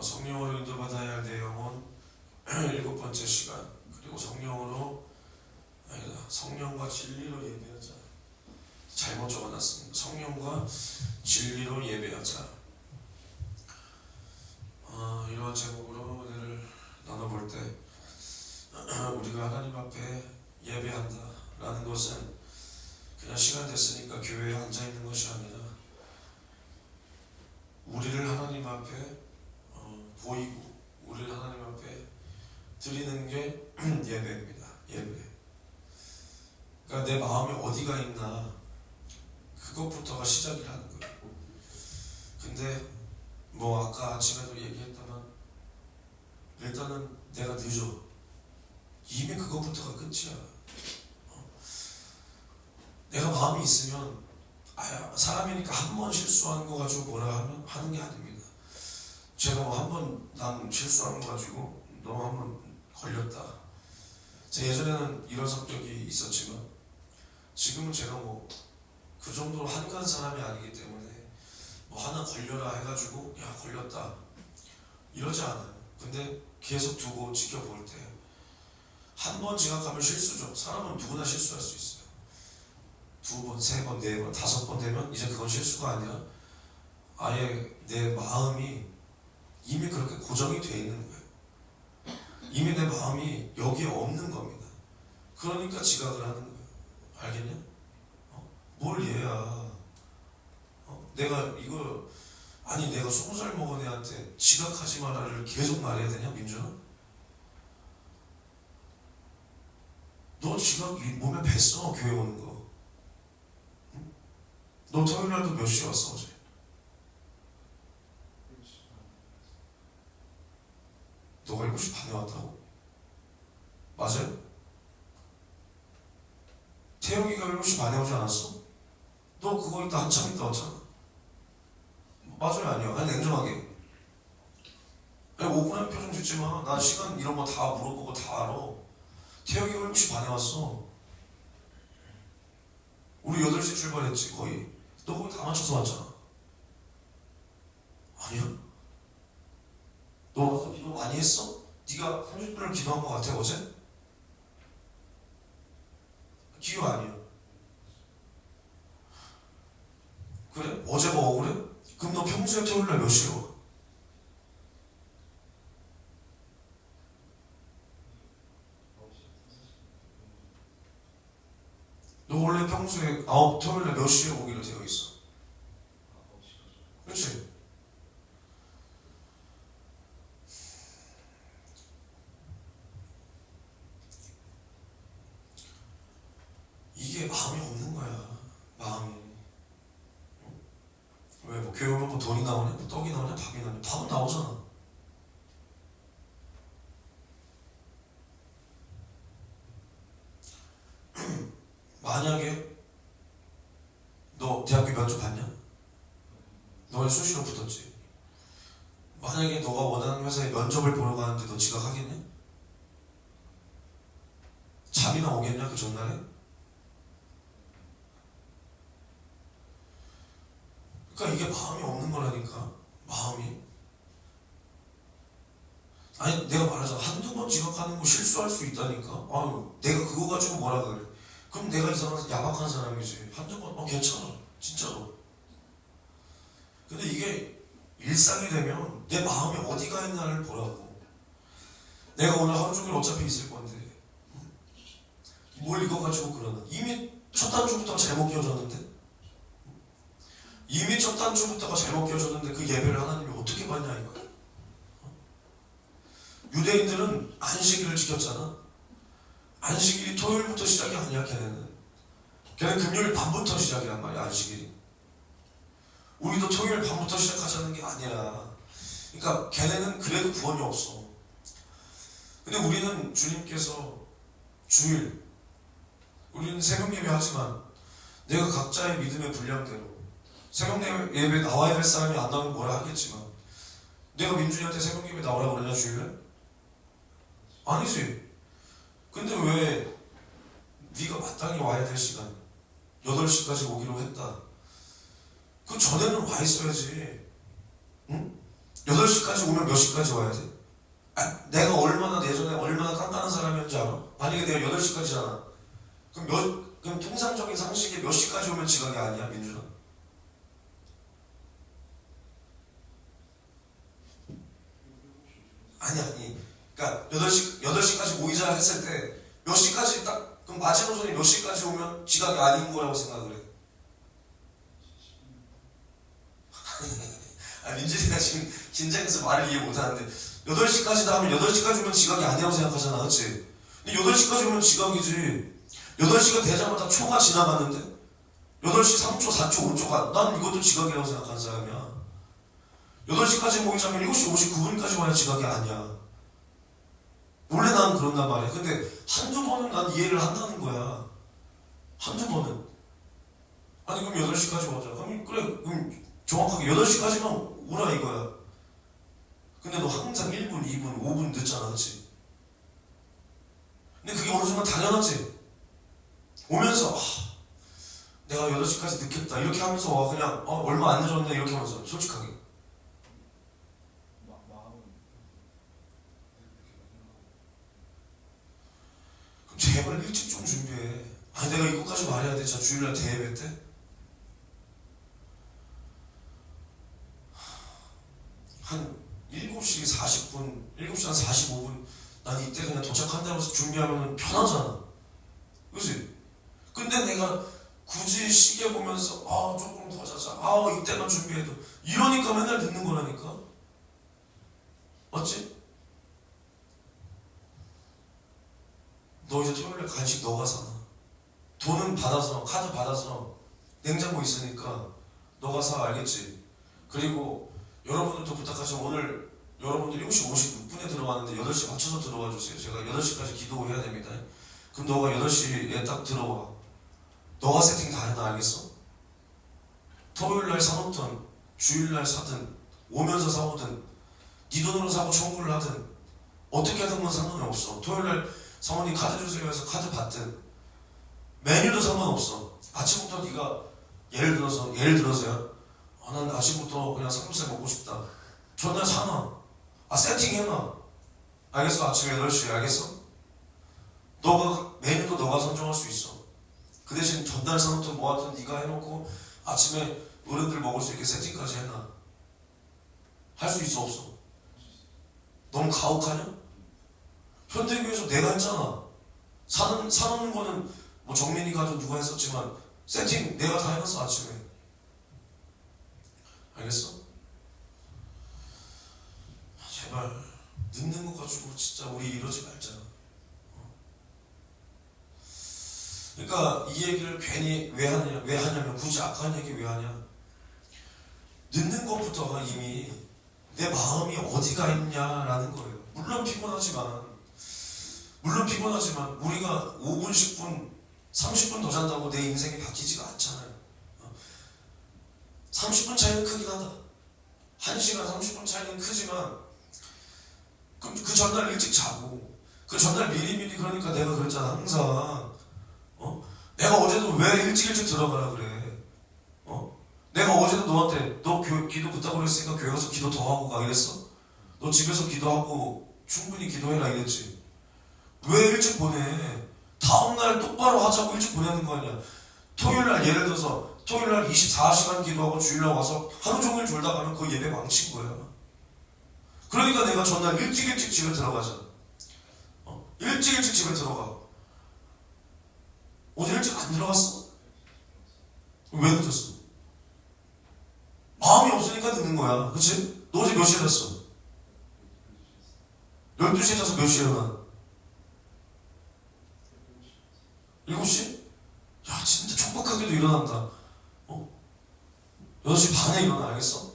성령으로 인도받아야 할 내용은 일곱 번째 시간, 그리고 성령과 진리로 예배하자. 잘못 적어놨습니다. 성령과 진리로 예배하자. 이러한 제목으로 오늘 나눠볼 때 우리가 하나님 앞에 예배한다라는 것은 그냥 시간 됐으니까 교회에 앉아있는 것이 아니라 우리를 하나님 앞에 보이고 우리를 하나님 앞에 드리는 게 예배입니다. 예배. 그러니까 내 마음이 어디가 있나, 그것부터가 시작이라는 거예요. 근데 아까 아침에도 얘기했다만 일단은 내가 늦어. 이미 그것부터가 끝이야. 내가 마음이 있으면 사람이니까 한 번 실수하는 거 가지고 뭐라 하는 게 아닙니다. 제가 한 번 난 실수한 거 가지고 너 한 번 걸렸다. 제가 예전에는 이런 성격이 있었지만 지금은 제가 그 정도로 한가한 사람이 아니기 때문에 하나 걸려라 해가지고 야 걸렸다 이러지 않아요. 근데 계속 두고 지켜볼 때 한 번 지각하면 실수죠. 사람은 누구나 실수할 수 있어요. 두 번, 세 번, 네 번, 다섯 번 되면 이제 그건 실수가 아니라 아예 내 마음이 이미 그렇게 고정이 돼 있는 거예요. 이미 내 마음이 여기에 없는 겁니다. 그러니까 지각을 하는 거예요. 알겠냐? 뭘 얘야. 내가 20살 먹은 애한테 지각하지 마라를 계속 말해야 되냐, 민준아? 너 지각 몸에 뱄어, 교회 오는 거. 응? 너 토요일날도 몇 시에 왔어, 어제? 너가 7시 반에 왔다고? 맞아요? 태영이가 7시 반에 오지 않았어? 너 그거 있다 한참 있다 왔잖아. 맞아요, 아니요? 아니, 냉정하게. 억울한 표정 짓지 마. 나 시간 이런 거 다 물어보고 다 알아. 태영이가 7시 반에 왔어. 우리 8시 출발했지, 거의. 너 거기 다 맞춰서 왔잖아. 아니야? 너 와서 기도 많이 했어? 네가 30분을 기도한 것 같아, 어제? 기도 아니야. 그래? 어제가 억울해? 그럼 너 평소에 토요일날 몇 시에 와? 너 원래 평소에 토요일날 몇 시에 오기로 되어 있어? 그렇지? 이게 마음이 없는 거야. 마음이. 왜 교회 오면 돈이 나오냐? 떡이 나오냐? 밥이 나오냐? 밥은 나오잖아. 만약에 너 대학교 면접 봤냐? 너의 수시로 붙었지. 만약에 너가 원하는 회사에 면접을 보러 가는데 너 지각하겠냐? 잠이나 오겠냐 그 전날에? 그러니까 이게 마음이 없는 거라니까. 마음이. 아니 내가 말하잖아. 한두 번 지각하는 거 실수할 수 있다니까. 내가 그거 가지고 뭐라 그래. 그럼 내가 이상한 야박한 사람이지. 한두 번 괜찮아. 진짜로. 근데 이게 일상이 되면 내 마음이 어디가 있나를 보라고. 내가 오늘 하루 종일 어차피 있을 건데 뭘 이거 가지고 그러나. 이미 첫 단추부터 잘못 끼워졌는데. 이미 첫 단추부터가 잘못 끼워졌는데 그 예배를 하나님이 어떻게 받냐 이거야. 유대인들은 안식일을 지켰잖아. 안식일이 토요일부터 시작이 아니야. 걔는 금요일 밤부터 시작이란 말이야. 안식일이. 우리도 토요일 밤부터 시작하자는 게 아니라, 그러니까 걔네는 그래도 구원이 없어. 근데 우리는 주님께서 주일, 우리는 새벽 예배 하지만 내가 각자의 믿음의 분량대로 새벽 예배 나와야 될 사람이 안 나오면 뭐라 하겠지만, 내가 민준이한테 새벽 예배 나오라고 그러냐 주일에? 아니지. 근데 왜 네가 마땅히 와야 될 시간 8시까지 오기로 했다. 그 전에는 와 있어야지. 응? 8시까지 오면 몇 시까지 와야 돼? 내가 얼마나 예전에 얼마나 깐깐한 사람이었는지 알아? 만약에 내가 8시까지잖아. 그럼 통상적인 상식에 몇 시까지 오면 지각이 아니야, 민준아? 아니. 그러니까 8시까지 모이자 했을 때 몇 시까지 딱, 그럼 마지노선이 몇 시까지 오면 지각이 아닌 거라고 생각을 해. 민준이가 지금 긴장해서 말을 이해 못하는데 8시까지다 하면 8시까지 오면 지각이 아니라고 생각하잖아, 그치? 근데 8시까지 오면 지각이지. 8시가 되자마자 초가 지나갔는데 8시 3초, 4초, 5초가 난 이것도 지각이라고 생각하는 사람이야. 8시까지 모이자면 7시 59분까지 와야 지각이 아니야. 원래 난 그런단 말이야. 근데 한두 번은 난 이해를 한다는 거야. 한두 번은. 아니 그럼 8시까지 오자. 그럼 정확하게 8시까지만 오라 이거야. 근데 너 항상 1분, 2분, 5분 늦잖아, 그치? 근데 그게 어느 순간 당연하지. 오면서 내가 8시까지 늦겠다 이렇게 하면서 와. 그냥 얼마 안 늦었네 이렇게 하면서 솔직하게. 그럼 제발 일찍 좀 준비해. 아니 내가 이거까지 말해야 돼. 자 주일날 대예배 때 한 7시 40분, 7시 한 45분 난 이때 그냥 도착한다고 해서 준비하면 편하잖아. 그치? 근데 내가 굳이 시계 보면서 조금 더 자자. 이때만 준비해도 이러니까 맨날 늦는 거라니까. 맞지? 너 이제 토요일에 간식 너가 사. 돈은 받아서, 카드 받아서 냉장고 있으니까 너가 사. 알겠지? 그리고 여러분들도 부탁하지만 오늘 여러분들 7시 56분에 들어왔는데 8시 맞춰서 들어와 주세요. 제가 8시까지 기도해야 됩니다. 그럼 너가 8시에 딱 들어와. 너가 세팅 다 해놔. 알겠어? 토요일날 사놓든 주일날 사든 오면서 사오든 네 돈으로 사고 청구를 하든 어떻게 하든 건 상관이 없어. 토요일날 사모님 카드 주세요 해서 카드 받든 메뉴도 상관없어. 아침부터 네가 예를 들어서야 난 아침부터 그냥 삼겹살 먹고 싶다. 전날 사놔. 세팅해놔. 알겠어? 아침 8시에. 알겠어? 너가 메뉴도 너가 선정할 수 있어. 그 대신 전날 사놓든 뭐하든 네가 해놓고 아침에 어른들 먹을 수 있게 세팅까지 해놔. 할 수 있어 없어? 너무 가혹하냐? 현대교회에서 내가 했잖아. 사놓는 거는 뭐 정민이가 좀 누가 했었지만 세팅 내가 다 해놨어 아침에. 알겠어? 제발 늦는 거 가지고 진짜 우리 이러지 말자. 그러니까 이 얘기를 괜히 왜 하냐면 굳이 아까 한 얘기 왜 하냐? 늦는 것부터가 이미 내 마음이 어디가 있냐라는 거예요. 물론 피곤하지만 우리가 5분, 10분, 30분 더 잔다고 내 인생이 바뀌지가 않잖아요. 30분 차이는 크긴 하다. 1시간 30분 차이는 크지만 그럼 그 전날 일찍 자고 그 전날 미리미리 그러니까 내가 그랬잖아. 항상 내가 어제도 왜 일찍 들어가라 그래. 내가 어제도 너한테 너 기도 그따구로 했으니까 교회 가서 기도 더 하고 가 이랬어? 너 집에서 기도하고 충분히 기도해라 이랬지. 왜 일찍 보내? 다음날 똑바로 하자고 일찍 보내는 거 아니야. 토요일날 예를 들어서 토요일날 24시간 기도하고 주일날 와서 하루 종일 졸다 가면 그 예배 망친 거야. 그러니까 내가 전날 일찍 집에 들어가자. 일찍 집에 들어가. 어제 일찍 안 들어갔어? 왜 늦었어? 마음이 없으니까 늦는 거야. 그치? 너 어제 몇 시에 잤어? 12시에 자서 몇 시에 일어나? 7시? 야 진짜 촉박하게도 일어난다. 8시 반에 일어나. 알겠어?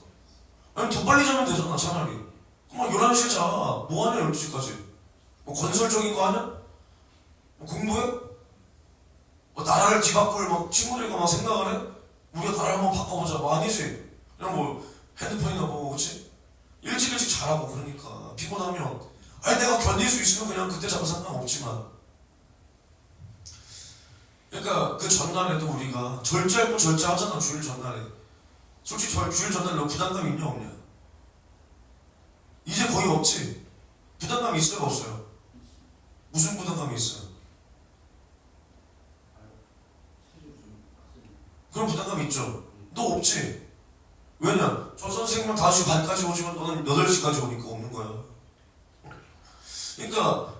아니 더 빨리 자면 되잖아 차라리. 그럼 11시에 자. 뭐 하냐 12시까지? 뭐 건설적인 거 하냐? 뭐 공부해? 뭐 나라를 뒤바꿀 친구들과 생각을 해? 우리가 나라를 한번 바꿔보자. 아니지. 그냥 뭐 핸드폰이나 보고. 그치? 일찍 자라고. 그러니까 피곤하면 내가 견딜 수 있으면 그냥 그때 자도 상관없지만 그러니까 그 전날에도 우리가 절제할 거 절제하잖아. 주일 전날에. 솔직히 주일 전날에 너 부담감 있냐 없냐? 거의 없지. 부담감이 있어요, 없어요? 무슨 부담감이 있어요? 그런 부담감이 있죠. 너 없지? 왜냐? 저 선생님은 5시 반까지 오지만 너는 8시까지 오니까 없는 거야. 그러니까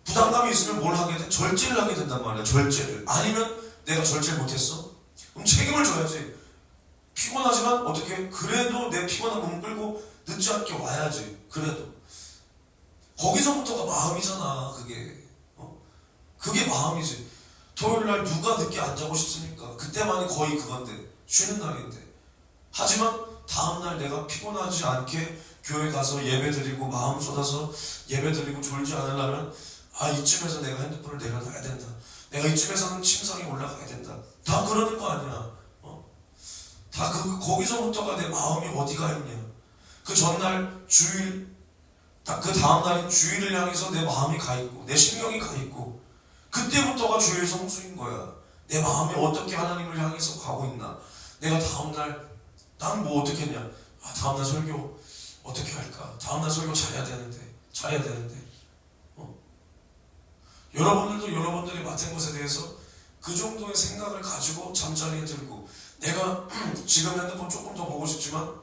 부담감이 있으면 뭘 하게 돼? 절제를 하게 된단 말이야. 절제를. 아니면 내가 절제를 못했어? 그럼 책임을 져야지. 피곤하지만 어떻게? 그래도 내 피곤한 몸 끌고 늦지 않게 와야지. 그래도. 거기서부터가 마음이잖아. 그게 마음이지. 토요일날 누가 늦게 안 자고 싶습니까? 그때만이 거의 그건데. 쉬는 날인데. 하지만 다음날 내가 피곤하지 않게 교회 가서 예배 드리고 마음 쏟아서 예배 드리고 졸지 않으려면 이쯤에서 내가 핸드폰을 내려놔야 된다. 내가 이쯤에서는 침상에 올라가야 된다. 다 그러는 거 아니야. 다 거기서부터가 내 마음이 어디가 있냐. 그 전날 주일, 그 다음날인 주일을 향해서 내 마음이 가 있고 내 신경이 가 있고 그때부터가 주일 성수인 거야. 내 마음이 어떻게 하나님을 향해서 가고 있나. 내가 다음날 난 뭐 어떻게 했냐. 다음날 설교 어떻게 할까. 다음날 설교 잘해야 되는데 여러분들도 여러분들이 맡은 것에 대해서 그 정도의 생각을 가지고 잠자리에 들고 내가 지금 핸드폰 조금 더 보고 싶지만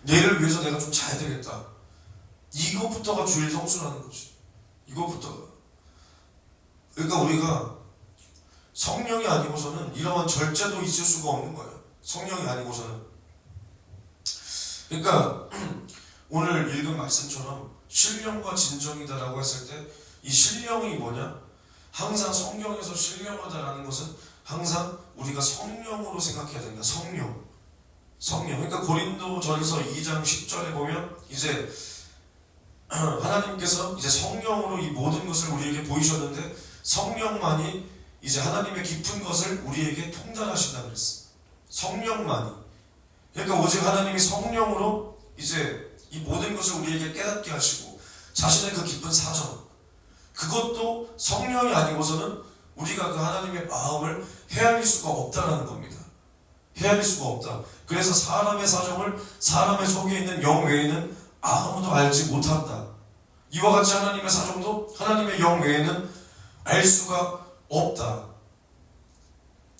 내일을 위해서 내가 좀 자야 되겠다. 이거부터가 주일 성수라는 거지. 이거부터가. 그러니까 우리가 성령이 아니고서는 이러한 절제도 있을 수가 없는 거예요. 성령이 아니고서는. 그러니까 오늘 읽은 말씀처럼 신령과 진정이다라고 했을 때 이 신령이 뭐냐? 항상 성경에서 신령하다라는 것은 항상 우리가 성령으로 생각해야 된다. 성령. 그러니까 고린도전서 2장 10절에 보면 이제 하나님께서 이제 성령으로 이 모든 것을 우리에게 보이셨는데 성령만이 이제 하나님의 깊은 것을 우리에게 통달하신다 그랬어. 성령만이. 그러니까 오직 하나님이 성령으로 이제 이 모든 것을 우리에게 깨닫게 하시고 자신의 그 깊은 사정, 그것도 성령이 아니고서는 우리가 그 하나님의 마음을 헤아릴 수가 없다라는 겁니다. 헤아릴 수가 없다. 그래서 사람의 사정을 사람의 속에 있는 영 외에는 아무도 알지 못한다. 이와 같이 하나님의 사정도 하나님의 영 외에는 알 수가 없다.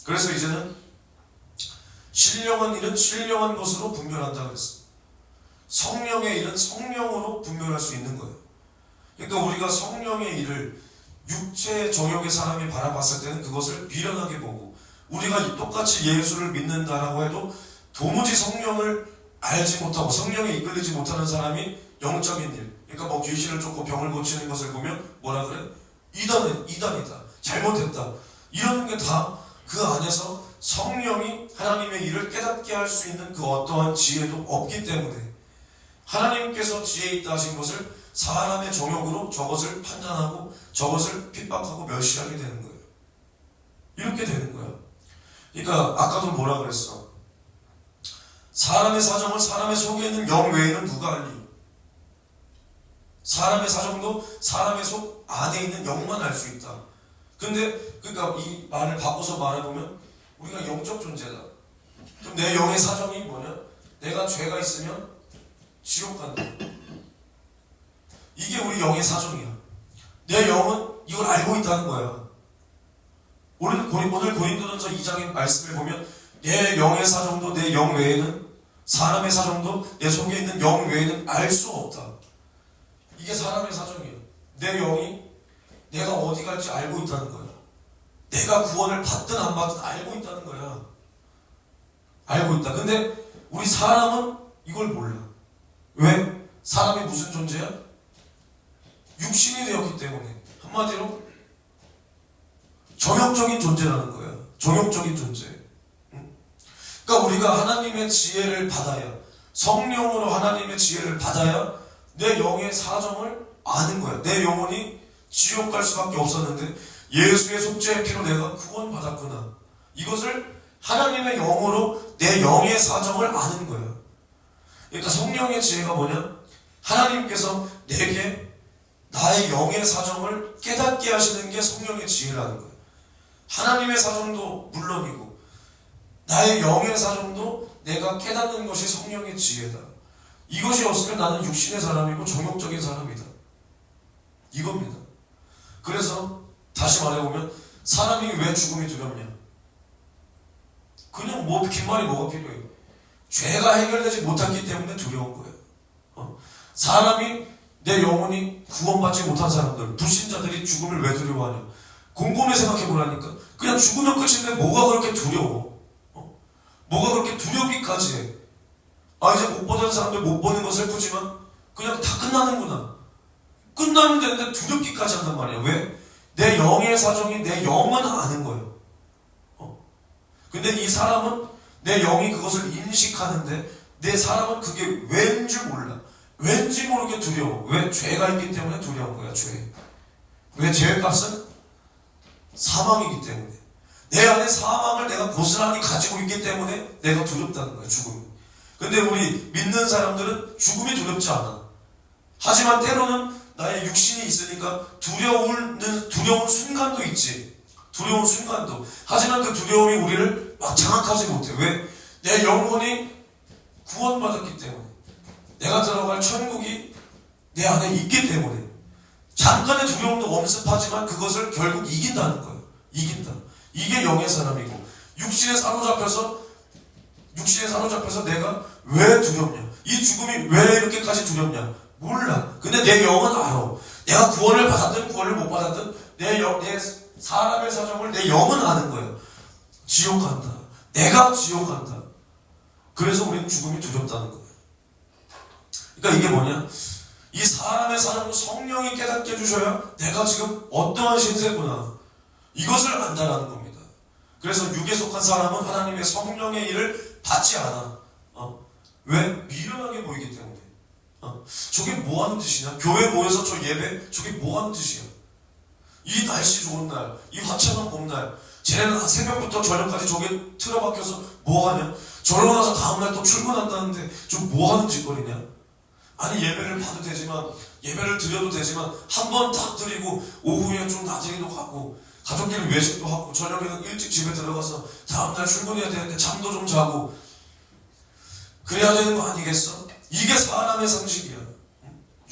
그래서 이제는 신령한 일은 신령한 것으로 분별한다 그랬어. 성령의 일은 성령으로 분별할 수 있는 거예요. 그러니까 우리가 성령의 일을 육체의 정욕의 사람이 바라봤을 때는 그것을 비련하게 보고 우리가 똑같이 예수를 믿는다라고 해도 도무지 성령을 알지 못하고 성령에 이끌리지 못하는 사람이 영적인 일, 그러니까 뭐 귀신을 쫓고 병을 고치는 것을 보면 뭐라 그래? 이단이다. 잘못했다. 이러는 게 다 그 안에서 성령이 하나님의 일을 깨닫게 할 수 있는 그 어떠한 지혜도 없기 때문에 하나님께서 지혜 있다 하신 것을 사람의 정욕으로 저것을 판단하고 저것을 핍박하고 멸시하게 되는 거예요. 이렇게 되는 거야. 그러니까 아까도 뭐라 그랬어? 사람의 사정을 사람의 속에 있는 영 외에는 누가 알리? 사람의 사정도 사람의 속 안에 있는 영만 알 수 있다. 근데 그러니까 이 말을 바꿔서 말해보면 우리가 영적 존재다. 그럼 내 영의 사정이 뭐냐? 내가 죄가 있으면 지옥 간다. 이게 우리 영의 사정이야. 내 영은 이걸 알고 있다는 거야. 오늘 고린도전서 2장의 말씀을 보면 내 영의 사정도 내 영 외에는 사람의 사정도 내 속에 있는 영 외에는 알 수 없다. 이게 사람의 사정이에요. 내 영이 내가 어디 갈지 알고 있다는 거야. 내가 구원을 받든 안 받든 알고 있다는 거야. 알고 있다. 근데 우리 사람은 이걸 몰라. 왜? 사람이 무슨 존재야? 육신이 되었기 때문에. 한마디로 정욕적인 존재라는 거야. 정욕적인 존재. 그러니까 우리가 하나님의 지혜를 받아야, 성령으로 하나님의 지혜를 받아야 내 영의 사정을 아는 거야. 내 영혼이 지옥 갈 수밖에 없었는데 예수의 속죄의 피로 내가 구원받았구나. 이것을 하나님의 영으로 내 영의 사정을 아는 거야. 그러니까 성령의 지혜가 뭐냐? 하나님께서 내게 나의 영의 사정을 깨닫게 하시는 게 성령의 지혜라는 거야. 하나님의 사정도 물론이고 나의 영의 사정도 내가 깨닫는 것이 성령의 지혜다. 이것이 없으면 나는 육신의 사람이고 정욕적인 사람이다. 이겁니다. 그래서 다시 말해보면 사람이 왜 죽음이 두렵냐? 그냥 긴 말이 뭐가 필요해요? 죄가 해결되지 못했기 때문에 두려운 거예요. 사람이 내 영혼이 구원받지 못한 사람들, 불신자들이 죽음을 왜 두려워하냐? 곰곰이 생각해보라니까. 그냥 죽으면 끝인데 뭐가 그렇게 두려워? 뭐가 그렇게 두렵기까지 해? 이제 못 보던 사람들 못 보는 거 슬프지만 그냥 다 끝나는구나. 끝나면 되는데 두렵기까지 한단 말이야. 왜? 내 영의 사정이 내 영은 아는 거예요. 근데 이 사람은 내 영이 그것을 인식하는데 내 사람은 그게 왠지 몰라. 왠지 모르게 두려워. 왜? 죄가 있기 때문에 두려운 거야. 죄. 왜? 죄의 값은 사망이기 때문에. 내 안에 사망을 내가 고스란히 가지고 있기 때문에 내가 두렵다는 거야. 죽음이. 근데 우리 믿는 사람들은 죽음이 두렵지 않아. 하지만 때로는 나의 육신이 있으니까 두려운 순간도 있지. 두려운 순간도. 하지만 그 두려움이 우리를 막 장악하지 못해. 왜? 내 영혼이 구원받았기 때문에. 내가 들어갈 천국이 내 안에 있기 때문에. 잠깐의 두려움도 엄습하지만 그것을 결국 이긴다는 거예요. 이긴다. 이게 영의 사람이고, 육신에 사로잡혀서 내가 왜 두렵냐? 이 죽음이 왜 이렇게까지 두렵냐? 몰라. 근데 내 영은 알아. 내가 구원을 받았든 구원을 못 받았든 내 사람의 사정을 내 영은 아는 거예요. 지옥 간다. 내가 지옥 간다. 그래서 우리는 죽음이 두렵다는 거예요. 그러니까 이게 뭐냐? 이 사람의 사정을 성령이 깨닫게 해주셔야 내가 지금 어떠한 신세구나. 이것을 안다라는 겁니다. 그래서 육에 속한 사람은 하나님의 성령의 일을 받지 않아. 왜? 미련하게 보이기 때문에. 저게 뭐 하는 짓이냐? 교회 모여서 저 예배? 저게 뭐 하는 짓이야? 이 날씨 좋은 날, 이 화창한 봄날, 쟤네는 새벽부터 저녁까지 저게 틀어박혀서 뭐 하냐? 저러고 나서 다음날 또 출근한다는데 저 뭐 하는 짓거리냐? 아니 예배를 봐도 되지만, 예배를 드려도 되지만 한 번 딱 드리고 오후에 좀 나들이도 가고 가족끼리 외식도 하고 저녁에는 일찍 집에 들어가서 다음날 출근해야 되는데 잠도 좀 자고 그래야 되는 거 아니겠어? 이게 사람의 상식이야.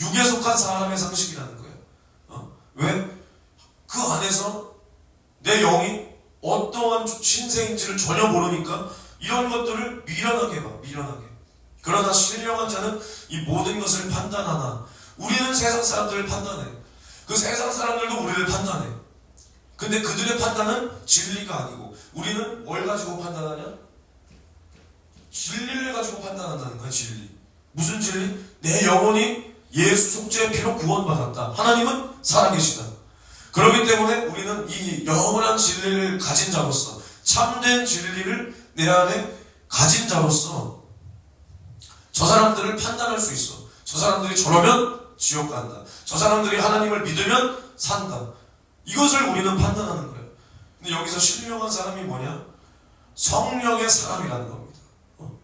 육에 속한 사람의 상식이라는 거예요. 왜? 그 안에서 내 영이 어떠한 신세인지를 전혀 모르니까 이런 것들을 미련하게 봐. 미련하게. 그러나 신령한 자는 이 모든 것을 판단하나. 우리는 세상 사람들을 판단해. 그 세상 사람들도 우리를 판단해. 근데 그들의 판단은 진리가 아니고 우리는 뭘 가지고 판단하냐? 진리를 가지고 판단한다는 거야. 진리. 무슨 진리? 내 영혼이 예수 속죄의 피로 구원받았다. 하나님은 살아계시다. 그렇기 때문에 우리는 이 영원한 진리를 가진 자로서, 참된 진리를 내 안에 가진 자로서 저 사람들을 판단할 수 있어. 저 사람들이 저러면 지옥 간다. 저 사람들이 하나님을 믿으면 산다. 이것을 우리는 판단하는 거예요. 근데 여기서 신령한 사람이 뭐냐? 성령의 사람이라는 겁니다.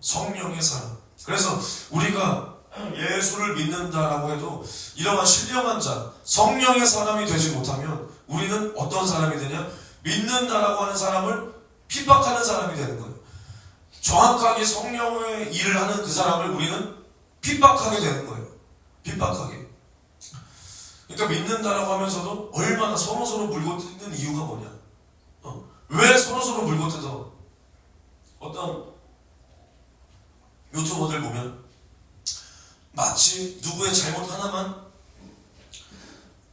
성령의 사람. 그래서 우리가 예수를 믿는다라고 해도 이러한 신령한 자, 성령의 사람이 되지 못하면 우리는 어떤 사람이 되냐? 믿는다라고 하는 사람을 핍박하는 사람이 되는 거예요. 정확하게 성령의 일을 하는 그 사람을 우리는 핍박하게 되는 거예요. 핍박하게. 그러니까 믿는다라고 하면서도 얼마나 서로서로 물고 뜯는 이유가 뭐냐? 왜 서로서로 물고 뜯어? 어떤 유튜버들 보면 마치 누구의 잘못 하나만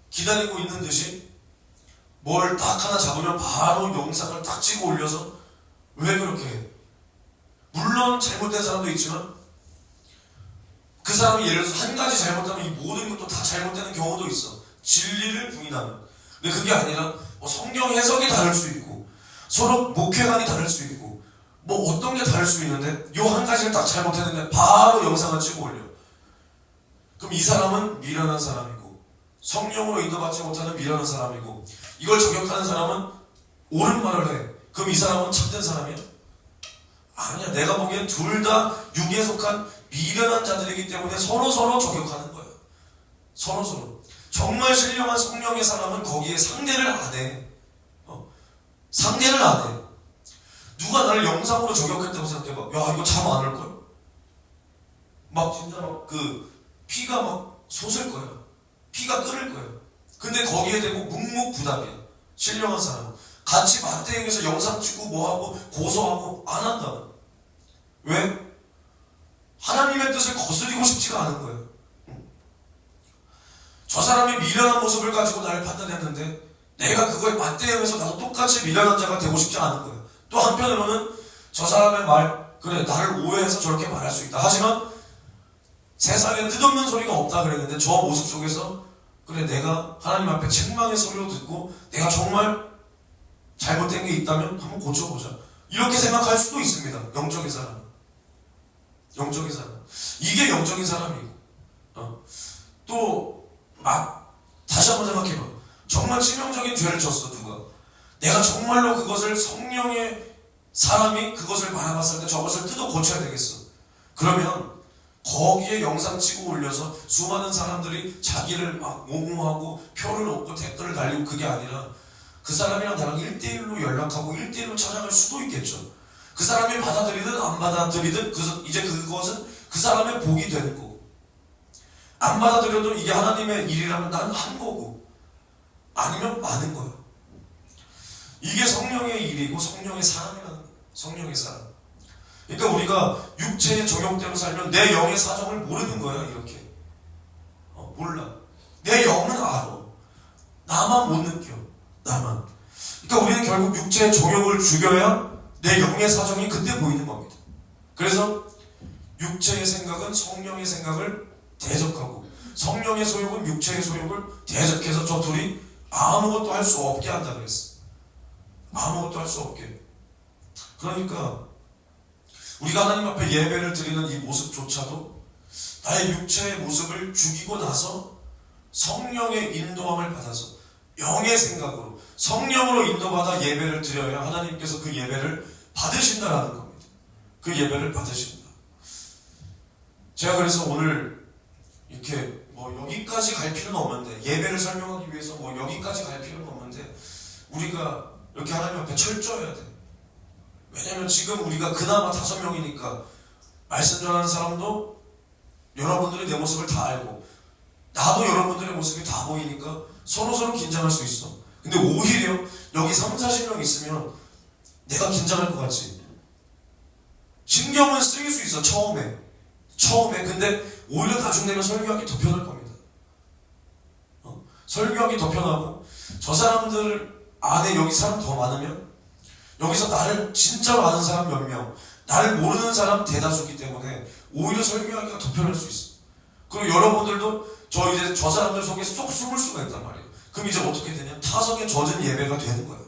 기다리고 있는 듯이 뭘 딱 하나 잡으면 바로 영상을 딱 찍어 올려서 왜 그렇게 해? 물론 잘못된 사람도 있지만 그 사람이 예를 들어서 한 가지 잘못하면 이 모든 것도 다 잘못되는 경우도 있어. 진리를 부인하면. 근데 그게 아니라 성경 해석이 다를 수 있고 서로 목회관이 다를 수 있고 뭐 어떤 게 다를 수 있는데 요 한 가지를 딱 잘못했는데 바로 영상을 찍어 올려. 그럼 이 사람은 미련한 사람이고 성령으로 인도받지 못하는 미련한 사람이고 이걸 저격하는 사람은 옳은 말을 해. 그럼 이 사람은 참된 사람이야? 아니야. 내가 보기엔 둘 다 육에 속한 미련한 자들이기 때문에 서로서로 저격하는 거예요. 서로서로. 정말 신령한 성령의 사람은 거기에 상대를 안 해. 상대를 안 해. 누가 나를 영상으로 저격했다고 생각해봐. 야, 이거 잠 안 올걸? 막 진짜 막 그 피가 막 솟을 거예요. 피가 끓을 거예요. 근데 거기에 대고 묵묵부답이야. 신령한 사람은 같이 맞대응해서 영상 찍고 뭐하고 고소하고 안 한다. 왜? 하나님의 뜻을 거스리고 싶지가 않은 거예요. 저 사람이 미련한 모습을 가지고 나를 판단했는데 내가 그거에 맞대응해서 나도 똑같이 미련한 자가 되고 싶지 않은 거예요. 또 한편으로는 저 사람의 말, 그래 나를 오해해서 저렇게 말할 수 있다. 하지만 세상에 뜻없는 소리가 없다 그랬는데 저 모습 속에서 그래 내가 하나님 앞에 책망의 소리로 듣고 내가 정말 잘못된 게 있다면 한번 고쳐보자. 이렇게 생각할 수도 있습니다. 영적인 사람. 영적인 사람. 이게 영적인 사람이고. 또 다시 한번 생각해봐. 정말 치명적인 죄를 졌어 누가. 내가 정말로 그것을 성령의 사람이 그것을 바라봤을 때 저것을 뜯어 고쳐야 되겠어. 그러면 거기에 영상 찍어 올려서 수많은 사람들이 자기를 막 옹호하고 표를 얻고 댓글을 달리고 그게 아니라 그 사람이랑 나랑 1대1로 연락하고 1대1로 찾아갈 수도 있겠죠. 그 사람이 받아들이든 안 받아들이든 이제 그것은 그 사람의 복이 되는 거고, 안 받아들여도 이게 하나님의 일이라면 난 한 거고 아니면 많은 거예요. 이게 성령의 일이고 성령의 사람이라는 거예요. 성령의 사람. 그러니까 우리가 육체의 정욕대로 살면 내 영의 사정을 모르는 거야. 이렇게 몰라. 내 영은 알아. 나만 못 느껴. 나만. 그러니까 우리는 결국 육체의 정욕을 죽여야 내 영의 사정이 그때 보이는 겁니다. 그래서 육체의 생각은 성령의 생각을 대적하고 성령의 소욕은 육체의 소욕을 대적해서 저 둘이 아무것도 할 수 없게 한다 그랬어. 아무것도 할 수 없게. 그러니까 우리가 하나님 앞에 예배를 드리는 이 모습조차도 나의 육체의 모습을 죽이고 나서 성령의 인도함을 받아서 영의 생각으로 성령으로 인도받아 예배를 드려야 하나님께서 그 예배를 받으신다라는 겁니다. 그 예배를 받으신다. 제가 그래서 오늘 이렇게 뭐 여기까지 갈 필요는 없는데, 예배를 설명하기 위해서 뭐 여기까지 갈 필요는 없는데 우리가 이렇게 하나님 앞에 철저해야 돼. 왜냐면 지금 우리가 그나마 5명이니까 말씀 전하는 사람도 여러분들이 내 모습을 다 알고 나도 여러분들의 모습이 다 보이니까 서로 긴장할 수 있어. 근데 오히려 여기 3, 40명 있으면 내가 긴장할 것 같지. 신경은 쓰일 수 있어. 처음에 근데 오히려 나중 되면 설교하기 더 편할 겁니다. 설교하기 더 편하고 저 사람들 안에 여기 사람 더 많으면 여기서 나를 진짜로 아는 사람 몇 명, 나를 모르는 사람 대다수기 때문에 오히려 설교하기가 더 편할 수 있어. 그리고 여러분들도 저 사람들 속에 쏙 숨을 수가 있단 말이에요. 그럼 이제 어떻게 되냐? 타성에 젖은 예배가 되는 거야.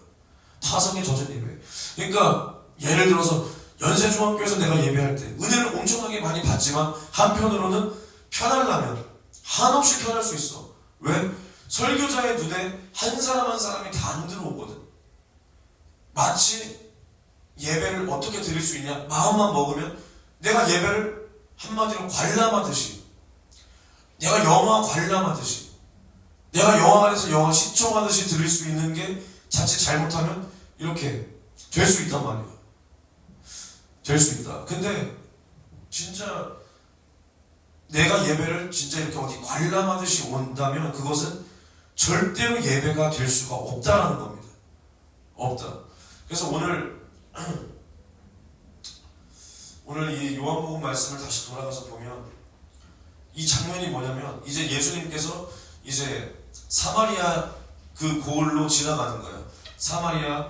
타성에 젖은 예배. 그러니까 예를 들어서 연세중학교에서 내가 예배할 때 은혜를 엄청나게 많이 받지만 한편으로는 편하려면 한없이 편할 수 있어. 왜? 설교자의 눈에 한 사람 한 사람이 다 안 들어오거든. 마치 예배를 어떻게 드릴 수 있냐? 마음만 먹으면 내가 예배를 한마디로 관람하듯이, 내가 영화 관람하듯이, 내가 영화 안에서 영화 시청하듯이 드릴 수 있는 게 자칫 잘못하면 이렇게 될 수 있단 말이야. 될 수 있다. 근데 진짜 내가 예배를 진짜 이렇게 어디 관람하듯이 온다면 그것은 절대로 예배가 될 수가 없다라는 겁니다. 없다. 그래서 오늘 이 요한복음 말씀을 다시 돌아가서 보면 이 장면이 뭐냐면 이제 예수님께서 이제 사마리아 그 고을로 지나가는 거예요. 사마리아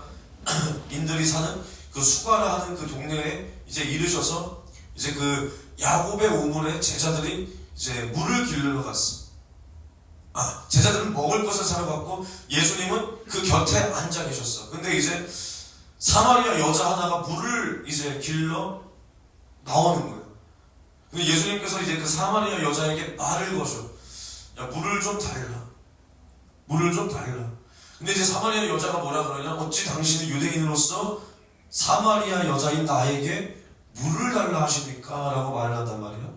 인들이 사는 그 수가라 하는 그 동네에 이제 이르셔서 이제 그 야곱의 우물에 제자들이 이제 물을 길르러 갔어. 제자들은 먹을 것을 사러 갔고 예수님은 그 곁에 앉아 계셨어. 근데 이제 사마리아 여자 하나가 물을 이제 길러 나오는 거예요. 근데 예수님께서 이제 그 사마리아 여자에게 말을 거셔. 야, 물을 좀 달라. 물을 좀 달라. 근데 이제 사마리아 여자가 뭐라 그러냐? 어찌 당신은 유대인으로서 사마리아 여자인 나에게 물을 달라 하십니까? 라고 말을 한단 말이야.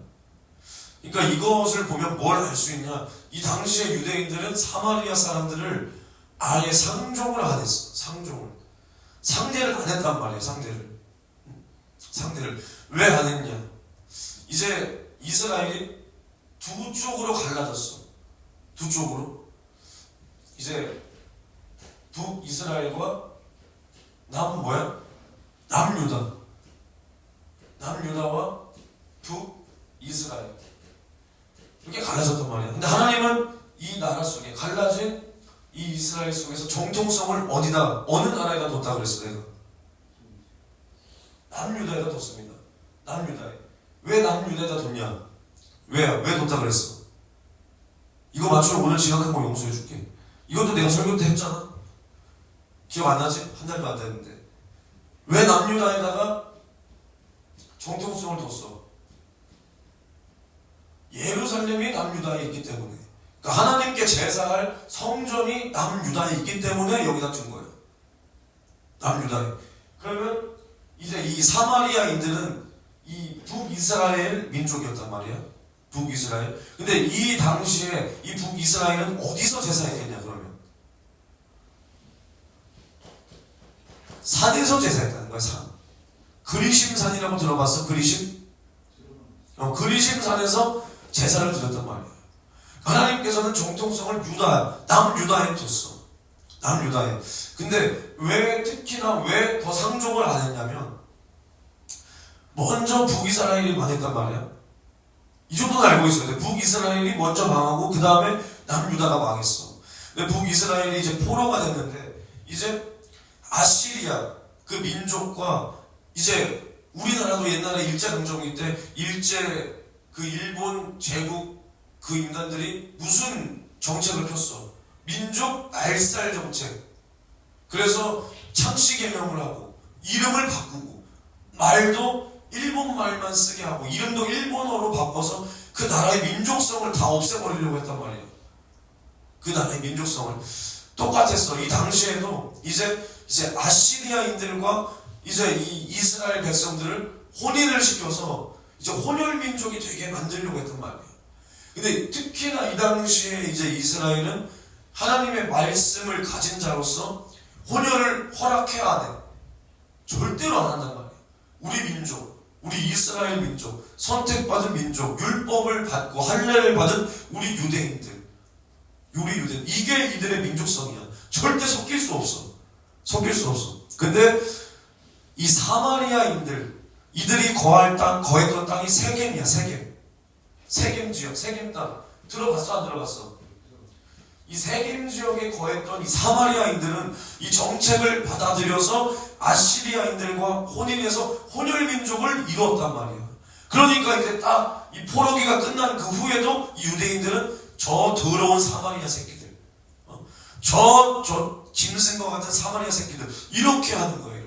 그러니까 이것을 보면 뭘 알 수 있냐? 이 당시의 유대인들은 사마리아 사람들을 아예 상종을 안 했어. 상대를 안 했단 말이에요. 상대를 왜 안 했냐? 이제 이스라엘이 두 쪽으로 갈라졌어. 두 쪽으로. 이제 북이스라엘과 남유다. 남유다와 북이스라엘. 이렇게 갈라졌단 말이야. 근데 하나님은 이 나라 속에 갈라진 이 이스라엘 속에서 정통성을 어느 나라에다 뒀다 그랬어 내가? 남유다에다 뒀습니다. 남유다에. 왜 남유다에다 뒀냐? 왜 뒀다 그랬어? 이거 맞추면 오늘 지각한 거 용서해줄게. 이것도 내가 설교 때 했잖아. 기억 안 나지? 한 달도 안 됐는데. 왜 남유다에다가 정통성을 뒀어? 예루살렘이 남유다에 있기 때문에. 그러니까 하나님께 제사할 성전이 남유다에 있기 때문에 여기다 둔 거예요. 남유다에. 그러면 이제 이 사마리아인들은 이 북이스라엘 민족이었단 말이야. 북이스라엘. 근데 이 당시에 이 북이스라엘은 어디서 제사했겠냐 그러면? 산에서 제사했다는 거야. 산. 그리심산이라고 들어봤어? 그리심? 그리심산에서 제사를 드렸단 말이야. 하나님께서는 정통성을 남유다에 뒀어. 남유다에. 근데 특히나 왜 더 상종을 안 했냐면, 먼저 북이스라엘이 망했단 말이야. 이 정도는 알고 있어야 돼. 북이스라엘이 먼저 망하고, 그 다음에 남유다가 망했어. 근데 북이스라엘이 이제 포로가 됐는데, 이제 아시리아, 그 민족과, 이제 우리나라도 옛날에 일제강점기 때, 그 일본 제국 그 인간들이 무슨 정책을 폈어? 민족 알살 정책. 그래서 창씨 개명을 하고 이름을 바꾸고 말도 일본 말만 쓰게 하고 이름도 일본어로 바꿔서 그 나라의 민족성을 다 없애버리려고 했단 말이에요. 그 나라의 민족성을. 똑같았어. 이 당시에도 이제 아시리아인들과 이제 이 이스라엘 백성들을 혼인을 시켜서 이제 혼혈민족이 되게 만들려고 했단 말이에요. 근데 특히나 이 당시에 이제 이스라엘은 하나님의 말씀을 가진 자로서 혼혈을 허락해야 안 해. 절대로 안 한단 말이에요. 우리 민족, 우리 이스라엘 민족, 선택받은 민족, 율법을 받고 할례를 받은 우리 유대인들. 이게 이들의 민족성이야. 절대 섞일 수 없어. 근데 이 사마리아인들, 이들이 거했던 땅이 세겜이야. 세겜 지역, 세겜 땅. 들어봤어, 안 들어봤어? 이 세겜 지역에 거했던 이 사마리아인들은 이 정책을 받아들여서 아시리아인들과 혼인해서 혼혈민족을 이루었단 말이야. 그러니까 이제 딱 이 포로기가 끝난 그 후에도 이 유대인들은 저 더러운 사마리아 새끼들, 저 짐승 것 같은 사마리아 새끼들, 이렇게 하는 거예요.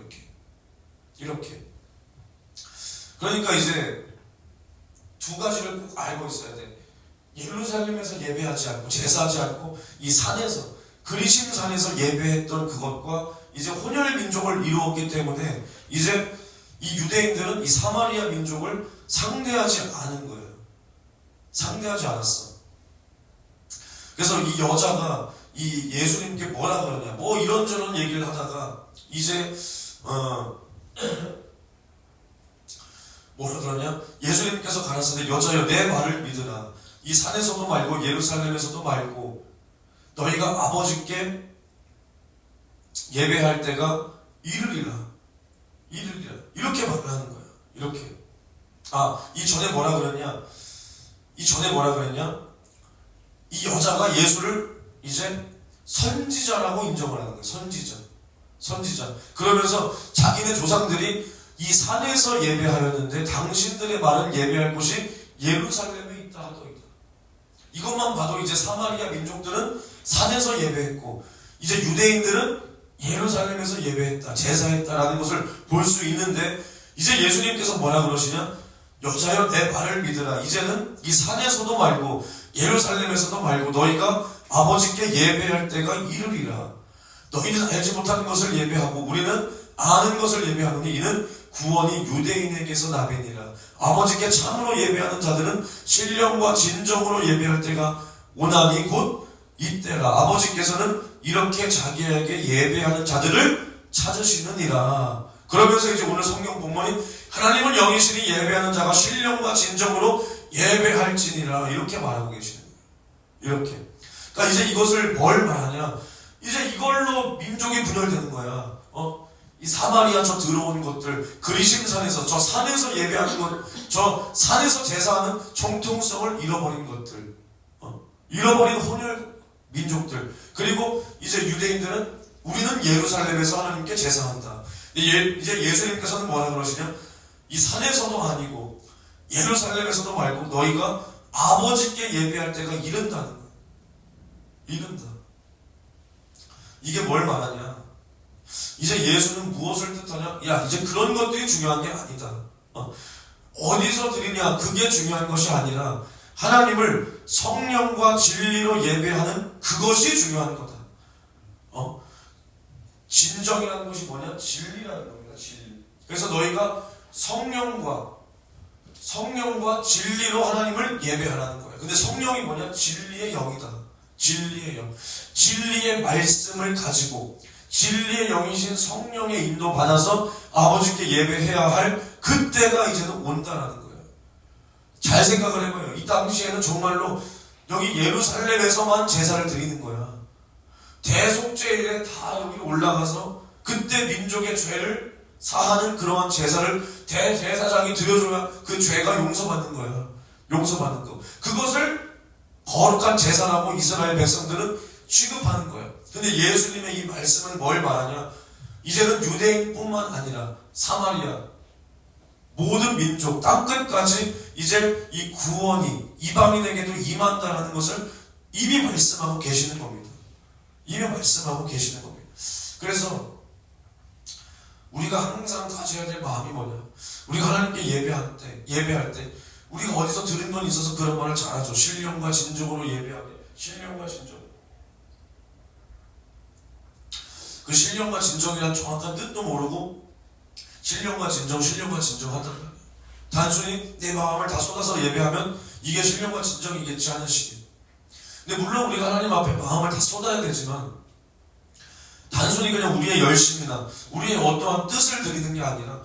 이렇게. 그러니까 이제 두 가지를 꼭 알고 있어야 돼. 예루살렘에서 예배하지 않고 제사하지 않고 이 산에서 그리심산에서 예배했던 그것과 이제 혼혈 민족을 이루었기 때문에 이제 이 유대인들은 이 사마리아 민족을 상대하지 않은 거예요. 상대하지 않았어. 그래서 이 여자가 이 예수님께 뭐라 그러냐, 뭐 이런저런 얘기를 하다가 이제 뭐라 그러냐? 예수님께서 가라사대 여자여 내 말을 믿으라. 이 산에서도 말고 예루살렘에서도 말고 너희가 아버지께 예배할 때가 이르리라. 이렇게 말을 하는 거야. 이렇게. 이전에 뭐라 그랬냐? 이 여자가 예수를 이제 선지자라고 인정을 하는 거야. 선지자. 그러면서 자기네 조상들이 이 산에서 예배하였는데 당신들의 말은 예배할 곳이 예루살렘에 있다 하더이다. 이것만 봐도 이제 사마리아 민족들은 산에서 예배했고 이제 유대인들은 예루살렘에서 예배했다, 제사했다라는 것을 볼 수 있는데 이제 예수님께서 뭐라 그러시냐? 여자여 내 말을 믿으라. 이제는 이 산에서도 말고 예루살렘에서도 말고 너희가 아버지께 예배할 때가 이르리라. 너희는 알지 못하는 것을 예배하고 우리는 아는 것을 예배하노니 이는 구원이 유대인에게서 나베니라. 아버지께 참으로 예배하는 자들은 신령과 진정으로 예배할 때가 오나니 곧 이때라. 아버지께서는 이렇게 자기에게 예배하는 자들을 찾으시느니라. 그러면서 이제 오늘 성경 본문이 하나님은 영이시니 예배하는 자가 신령과 진정으로 예배할지니라 이렇게 말하고 계시는 거예요. 이렇게. 그러니까 이제 이것을 뭘 말하냐? 이제 이걸로 민족이 분열되는 거야. 이 사마리아 저 들어온 것들, 그리심산에서 저 산에서 예배하는 것, 저 산에서 제사하는 정통성을 잃어버린 것들, 잃어버린 혼혈 민족들. 그리고 이제 유대인들은 우리는 예루살렘에서 하나님께 제사한다. 이제 예수님께서는 뭐라 그러시냐? 이 산에서도 아니고 예루살렘에서도 말고 너희가 아버지께 예배할 때가 이른다는 거야. 이른다. 이게 뭘 말하냐? 이제 예수는 무엇을 뜻하냐? 야, 이제 그런 것들이 중요한 게 아니다. 어디서 드리냐? 그게 중요한 것이 아니라 하나님을 성령과 진리로 예배하는 그것이 중요한 거다. 진정이라는 것이 뭐냐? 진리라는 겁니다. 진리. 그래서 너희가 성령과 진리로 하나님을 예배하라는 거예요. 근데 성령이 뭐냐? 진리의 영이다. 진리의 영. 진리의 말씀을 가지고 진리의 영이신 성령의 인도 받아서 아버지께 예배해야 할 그때가 이제는 온다라는 거예요. 잘 생각을 해봐요. 이 당시에는 정말로 여기 예루살렘에서만 제사를 드리는 거야. 대속죄일에 다 여기 올라가서 그때 민족의 죄를 사하는 그러한 제사를 대제사장이 드려줘야 그 죄가 용서받는 거야. 용서받는 거. 그것을 거룩한 제사라고 이스라엘 백성들은 취급하는 거야. 근데 예수님의 이 말씀은 뭘 말하냐? 이제는 유대인뿐만 아니라 사마리아 모든 민족 땅끝까지 이제 이 구원이 이방인에게도 임한다라는 것을 이미 말씀하고 계시는 겁니다. 이미 말씀하고 계시는 겁니다. 그래서 우리가 항상 가져야 될 마음이 뭐냐? 우리가 하나님께 예배할 때 우리가 어디서 들은 건 있어서 그런 말을 잘하죠. 신령과 진정으로 예배하게. 신령과 진정. 그 신령과 진정이란 정확한 뜻도 모르고 신령과 진정 하단 말이에요. 단순히 내 마음을 다 쏟아서 예배하면 이게 신령과 진정이겠지 하는 식이에요. 근데 물론 우리가 하나님 앞에 마음을 다 쏟아야 되지만 단순히 그냥 우리의 열심이나 우리의 어떠한 뜻을 드리는 게 아니라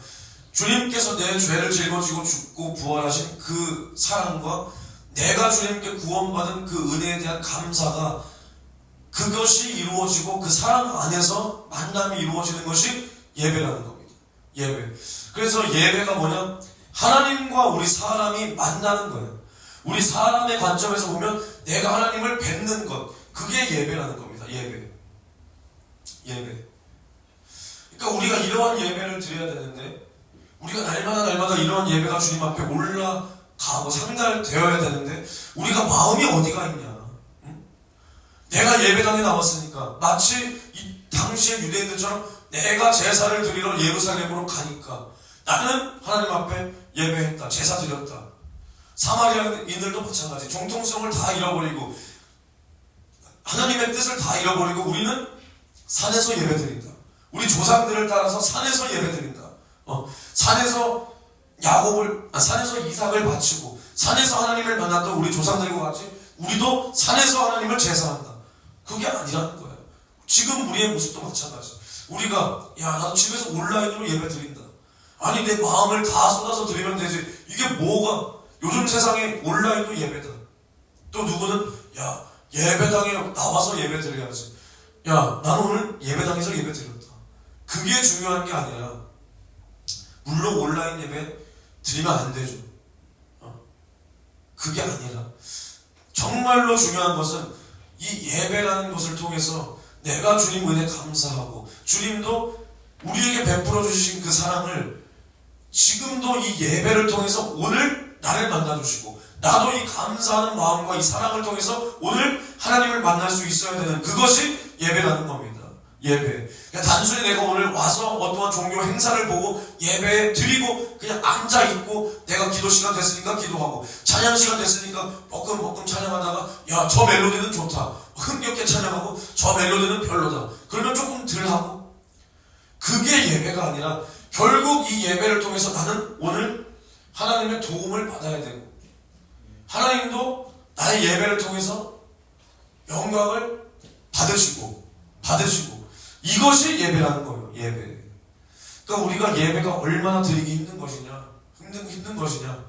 주님께서 내 죄를 짊어지고 죽고 부활하신 그 사랑과 내가 주님께 구원받은 그 은혜에 대한 감사가 그것이 이루어지고 그 사랑 안에서 만남이 이루어지는 것이 예배라는 겁니다. 예배. 그래서 예배가 뭐냐? 하나님과 우리 사람이 만나는 거예요. 우리 사람의 관점에서 보면 내가 하나님을 뵙는 것, 그게 예배라는 겁니다. 예배. 그러니까 우리가 이러한 예배를 드려야 되는데 우리가 날마다 이러한 예배가 주님 앞에 올라가고 상달되어야 되는데 우리가 마음이 어디가 있냐? 내가 예배당에 나왔으니까 마치 이 당시의 유대인들처럼 내가 제사를 드리러 예루살렘으로 가니까 나는 하나님 앞에 예배했다. 제사 드렸다. 사마리아인들도 마찬가지. 정통성을 다 잃어버리고 하나님의 뜻을 다 잃어버리고 우리는 산에서 예배드린다. 우리 조상들을 따라서 산에서 예배드린다. 산에서 산에서 이삭을 바치고 산에서 하나님을 만났던 우리 조상들과 같이 우리도 산에서 하나님을 제사한다. 그게 아니라는 거예요. 지금 우리의 모습도 마찬가지. 우리가 나도 집에서 온라인으로 예배 드린다. 아니 내 마음을 다 쏟아서 드리면 되지. 이게 뭐가 요즘 세상에 온라인도 예배다. 또 누구는 예배당에 나와서 예배 드려야지. 나는 오늘 예배당에서 예배 드렸다. 그게 중요한 게 아니라 물론 온라인 예배 드리면 안 되죠. 그게 아니라 정말로 중요한 것은 이 예배라는 것을 통해서 내가 주님 은혜 감사하고 주님도 우리에게 베풀어 주신 그 사랑을 지금도 이 예배를 통해서 오늘 나를 만나주시고 나도 이 감사하는 마음과 이 사랑을 통해서 오늘 하나님을 만날 수 있어야 되는 그것이 예배라는 겁니다. 예배. 그냥 단순히 내가 오늘 와서 어떠한 종교 행사를 보고 예배 드리고 그냥 앉아있고 내가 기도 시간 됐으니까 기도하고 찬양 시간 됐으니까 뻐끔뻐끔 찬양하다가 저 멜로디는 좋다. 흥겹게 찬양하고 저 멜로디는 별로다. 그러면 조금 덜 하고 그게 예배가 아니라 결국 이 예배를 통해서 나는 오늘 하나님의 도움을 받아야 되고 하나님도 나의 예배를 통해서 영광을 받으시고 이것이 예배라는 거예요. 예배. 그러니까 우리가 예배가 얼마나 드리기 힘든 것이냐, 힘든 것이냐.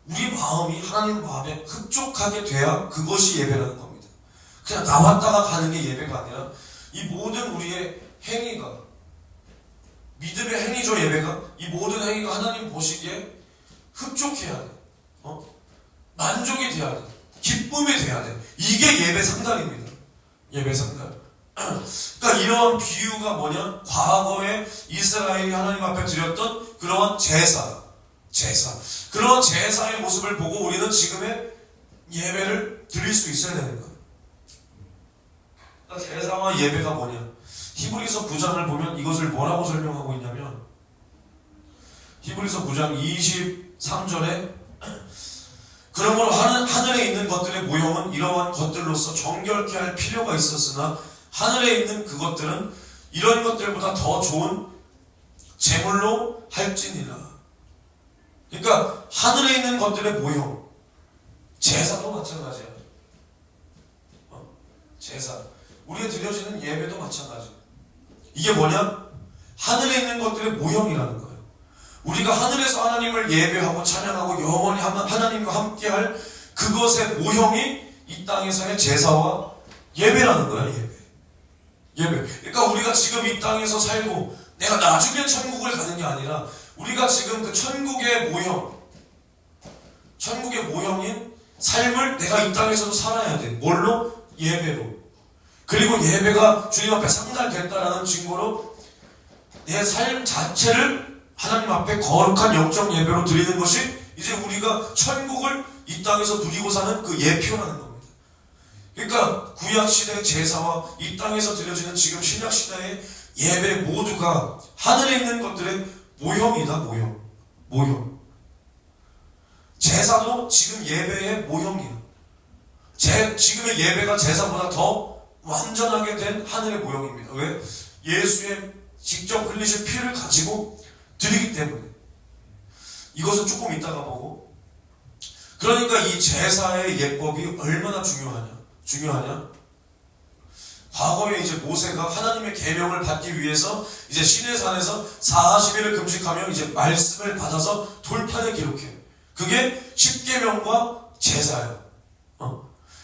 우리 마음이 하나님 마음에 흡족하게 돼야 그것이 예배라는 겁니다. 그냥 나왔다가 가는 게 예배가 아니라 이 모든 우리의 행위가, 믿음의 행위죠. 예배가, 이 모든 행위가 하나님 보시기에 흡족해야 돼. 만족이 돼야 돼. 기쁨이 돼야 돼. 이게 예배 상달입니다. 예배 상달. 그러니까 이러한 비유가 뭐냐? 과거에 이스라엘이 하나님 앞에 드렸던 그러한 제사. 그런 제사의 모습을 보고 우리는 지금의 예배를 드릴 수 있어야 되는 거예요. 그러니까 제사와 예배가 뭐냐? 히브리서 9장을 보면 이것을 뭐라고 설명하고 있냐면, 히브리서 9장 23절에 그러므로 하늘에 있는 것들의 모형은 이러한 것들로서 정결케 할 필요가 있었으나 하늘에 있는 그것들은 이런 것들보다 더 좋은 제물로 할지니라. 그러니까 하늘에 있는 것들의 모형, 제사도 마찬가지야. 제사, 우리가 드려지는 예배도 마찬가지. 이게 뭐냐? 하늘에 있는 것들의 모형이라는 거예요. 우리가 하늘에서 하나님을 예배하고 찬양하고 영원히 하나님과 함께할 그것의 모형이 이 땅에서의 제사와 예배라는 거야. 예배. 그러니까 우리가 지금 이 땅에서 살고 내가 나중에 천국을 가는 게 아니라 우리가 지금 그 천국의 모형인 삶을 내가 이 땅에서도 살아야 돼. 뭘로? 예배로. 그리고 예배가 주님 앞에 상달됐다라는 증거로 내 삶 자체를 하나님 앞에 거룩한 영적 예배로 드리는 것이 이제 우리가 천국을 이 땅에서 누리고 사는 그 예표라는 겁니다. 그러니까 구약시대의 제사와 이 땅에서 드려지는 지금 신약시대의 예배 모두가 하늘에 있는 것들의 모형이다. 모형. 제사도 지금 예배의 모형이야. 지금의 예배가 제사보다 더 완전하게 된 하늘의 모형입니다. 왜? 예수의 직접 흘리신 피를 가지고 드리기 때문에. 이것은 조금 이따가 보고. 그러니까 이 제사의 예법이 얼마나 중요하냐? 과거에 이제 모세가 하나님의 계명을 받기 위해서 이제 시내산에서 40일을 금식하며 이제 말씀을 받아서 돌판에 기록해. 그게 십계명과 제사예요.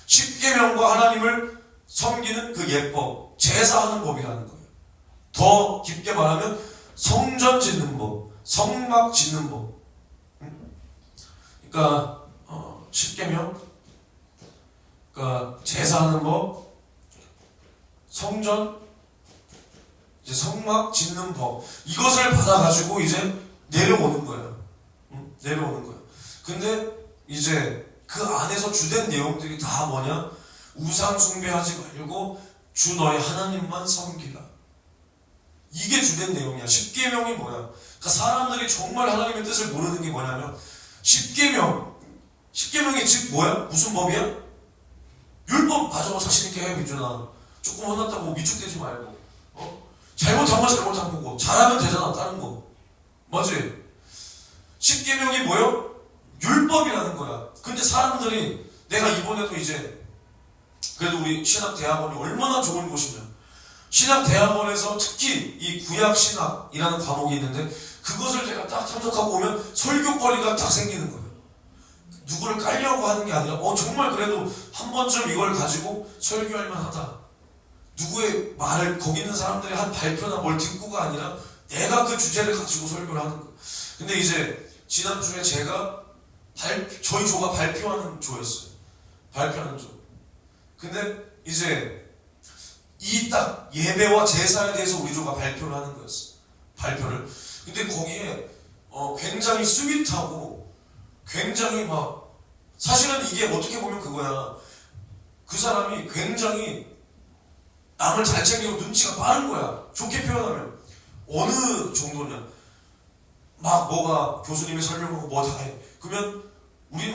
십계명과 하나님을 섬기는 그 예법, 제사하는 법이라는 거예요. 더 깊게 말하면 성전 짓는 법, 성막 짓는 법. 그러니까 십계명, 그러니까 제사하는 법, 성전, 이제 성막 짓는 법, 이것을 받아가지고 이제 내려오는 거예요. 내려오는 거예요. 근데 이제 그 안에서 주된 내용들이 다 뭐냐? 우상 숭배하지 말고 주 너의 하나님만 섬기라. 이게 주된 내용이야. 십계명이 뭐야? 그러니까 사람들이 정말 하나님의 뜻을 모르는 게 뭐냐면 십계명이 즉 뭐야? 무슨 법이야? 율법. 맞아, 자신있게 해, 민준아. 조금 혼났다고 위축되지 말고. 잘못한 거 잘못한 거고 잘하면 되잖아. 다른 거 맞지? 십계명이 뭐요? 율법이라는 거야. 근데 사람들이, 내가 이번에도 이제 그래도 우리 신학대학원이 얼마나 좋은 곳이냐, 신학대학원에서 특히 이 구약신학이라는 과목이 있는데 그것을 제가 딱 참석하고 오면 설교거리가 딱 생기는 거예요. 누구를 깔려고 하는 게 아니라 정말 그래도 한 번쯤 이걸 가지고 설교할 만하다. 누구의 말을, 거기 있는 사람들이 한 발표나 뭘 듣고가 아니라 내가 그 주제를 가지고 설교를 하는 거예요. 근데 이제 지난주에 저희 조가 발표하는 조였어요. 발표하는 조. 근데 이제 이 딱 예배와 제사에 대해서 우리 조가 발표를 하는 거였어요. 발표를. 근데 거기에 굉장히 스윗하고 굉장히 사실은 이게 어떻게 보면 그거야. 그 사람이 굉장히 남을 잘 챙기고 눈치가 빠른 거야. 좋게 표현하면. 어느 정도냐. 뭐가 교수님이 설명하고 뭐 다 해. 그러면 우리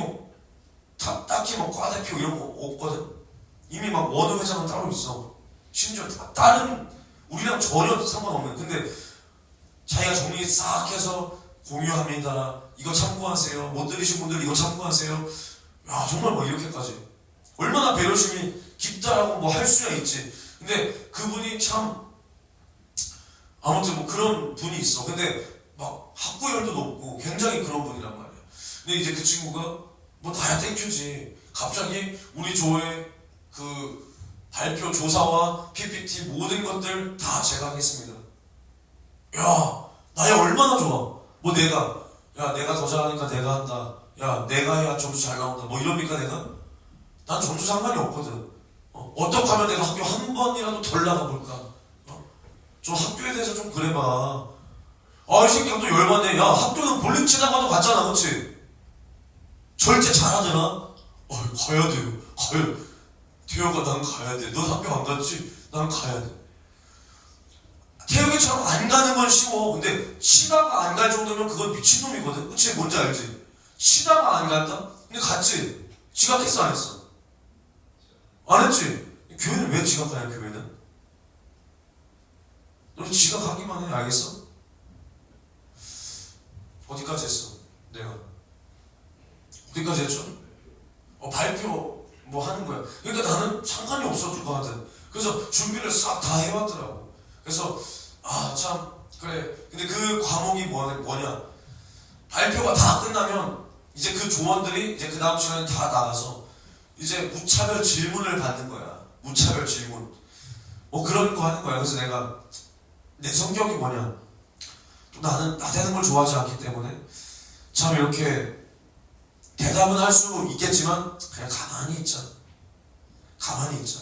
딱히 과대표 이런 거 없거든. 이미 원어 회장은 따로 있어. 심지어 다른 우리랑 전혀 상관없는. 근데 자기가 정리 싹 해서 공유합니다. 이거 참고하세요. 못 들으신 분들 이거 참고하세요. 야, 정말 이렇게까지. 얼마나 배려심이 깊다라고 할 수야 있지. 근데 그분이 참 아무튼 그런 분이 있어. 근데 학구열도 높고 굉장히 그런 분이란 말이야. 근데 이제 그 친구가 뭐 나야 땡큐지. 갑자기 우리 조회 그 발표 조사와 PPT 모든 것들 다 제가 하겠습니다. 야, 나야 얼마나 좋아. 뭐 내가 더 잘하니까 내가 한다. 야, 내가 해야 점수 잘 나온다. 뭐 이럽니까 내가? 난 점수 상관이 없거든. 어떻게 하면 내가 학교 한 번이라도 덜 나가볼까? 좀 학교에 대해서 좀 그래봐. 이 새끼가 또 열받네. 야, 학교는 볼링 치다가도 갔잖아, 그치? 절대 잘하더라. 가야 돼요. 태혁아, 난 가야 돼. 넌 학교 안 갔지? 난 가야 돼. 태혁이처럼 안 가는 건 쉬워. 근데 치다가 안 갈 정도면 그건 미친놈이거든. 그치? 뭔지 알지? 치다가 안 간다? 근데 갔지? 지각했어, 안 했어? 안 했지? 교회는 왜 지각하냐, 교회는? 너는 지각하기만 해, 알겠어? 어디까지 했어? 내가 어디까지 했죠? 발표 뭐 하는 거야. 그러니까 나는 상관이 없어 누가 하든. 그래서 준비를 싹 다 해왔더라고. 그래서 참 그래. 근데 그 과목이 뭐냐? 발표가 다 끝나면 이제 그 조원들이 이제 그 다음 시간에 다 나가서 이제 무차별 질문을 받는 거야. 무차별 질문. 뭐 그런 거 하는 거야. 그래서 내가 내 성격이 뭐냐? 나는 나대는 걸 좋아하지 않기 때문에 참 이렇게 대답은 할 수 있겠지만 그냥 가만히 있자. 가만히 있자.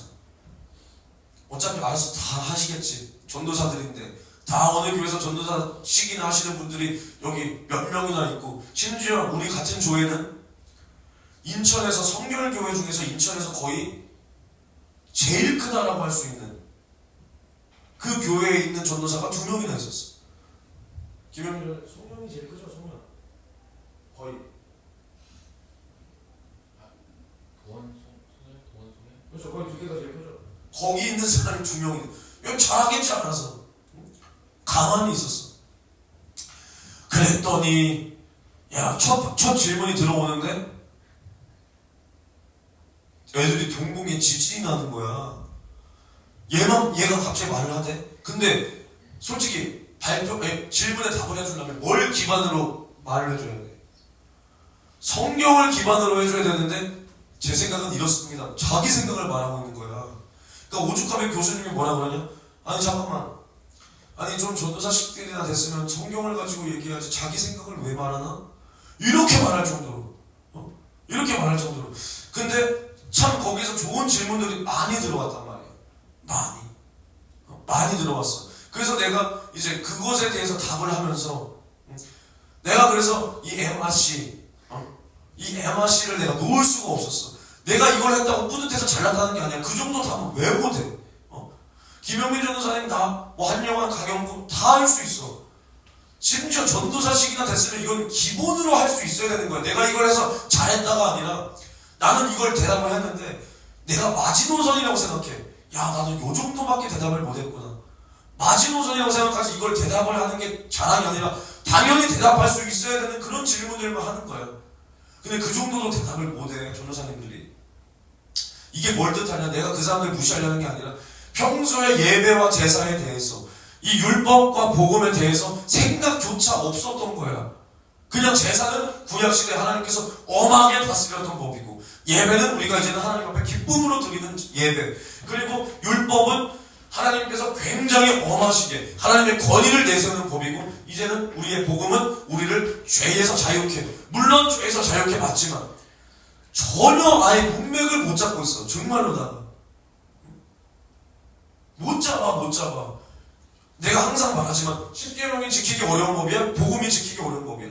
어차피 알아서 다 하시겠지. 전도사들인데 다 어느 교회에서 전도사 시기나 하시는 분들이 여기 몇 명이나 있고, 심지어 우리 같은 조회는 인천에서 성결교회 중에서 인천에서 거의 제일 크다라고 할 수 있는 그 교회에 있는 전도사가 2명이나 있었어. 김영렬 송영이 제일 크죠, 송영. 거의. 그렇죠. 거의 2개가 제일 크죠. 거기 있는 사람이 2명이. 여기 잘하겠지 않아서 가만히 있었어. 그랬더니 첫 질문이 들어오는데 애들이 동공에 지진이 나는 거야. 얘가 갑자기 말을 하대. 근데 솔직히 질문에 답을 해주려면 뭘 기반으로 말을 해줘야 돼? 성경을 기반으로 해줘야 되는데 제 생각은 이렇습니다. 자기 생각을 말하고 있는 거야. 그러니까 오죽하면 교수님이 뭐라 그러냐? 아니 잠깐만. 아니 좀 전도사식들이나 됐으면 성경을 가지고 얘기해야지 자기 생각을 왜 말하나? 이렇게 말할 정도로. 이렇게 말할 정도로. 근데 참 거기서 좋은 질문들이 많이 들어왔단 말이야. 많이 들어왔어. 그래서 내가 이제 그것에 대해서 답을 하면서 내가 그래서 이 MRC를 내가 놓을 수가 없었어. 내가 이걸 했다고 뿌듯해서 잘났다는 게 아니야. 그 정도 답은 왜 못해? 김영민 전도사님 뭐 한영환, 강영구 다 할 수 있어. 심지어 전도사식이나 됐으면 이건 기본으로 할 수 있어야 되는 거야. 내가 이걸 해서 잘했다가 아니라 나는 이걸 대답을 했는데 내가 마지노선이라고 생각해. 나는 요 정도밖에 대답을 못했구나. 마지노선이라고 생각하지 이걸 대답을 하는 게 자랑이 아니라 당연히 대답할 수 있어야 되는 그런 질문들만 하는 거야. 근데 그 정도도 대답을 못해, 전도사님들이. 이게 뭘 뜻하냐? 내가 그 사람들 무시하려는 게 아니라 평소에 예배와 제사에 대해서 이 율법과 복음에 대해서 생각조차 없었던 거야. 그냥 제사는 구약시대 하나님께서 엄하게 다스렸던 법이고, 예배는 우리가 이제는 하나님 앞에 기쁨으로 드리는 예배, 그리고 율법은 하나님께서 굉장히 엄하시게 하나님의 권위를 내세우는 법이고, 이제는 우리의 복음은 우리를 죄에서 자유케, 물론 죄에서 자유케 맞지만 전혀 아예 문맥을 못 잡고 있어. 정말로다. 못 잡아. 내가 항상 말하지만 십계명이 지키기 어려운 법이야? 복음이 지키기 어려운 법이야?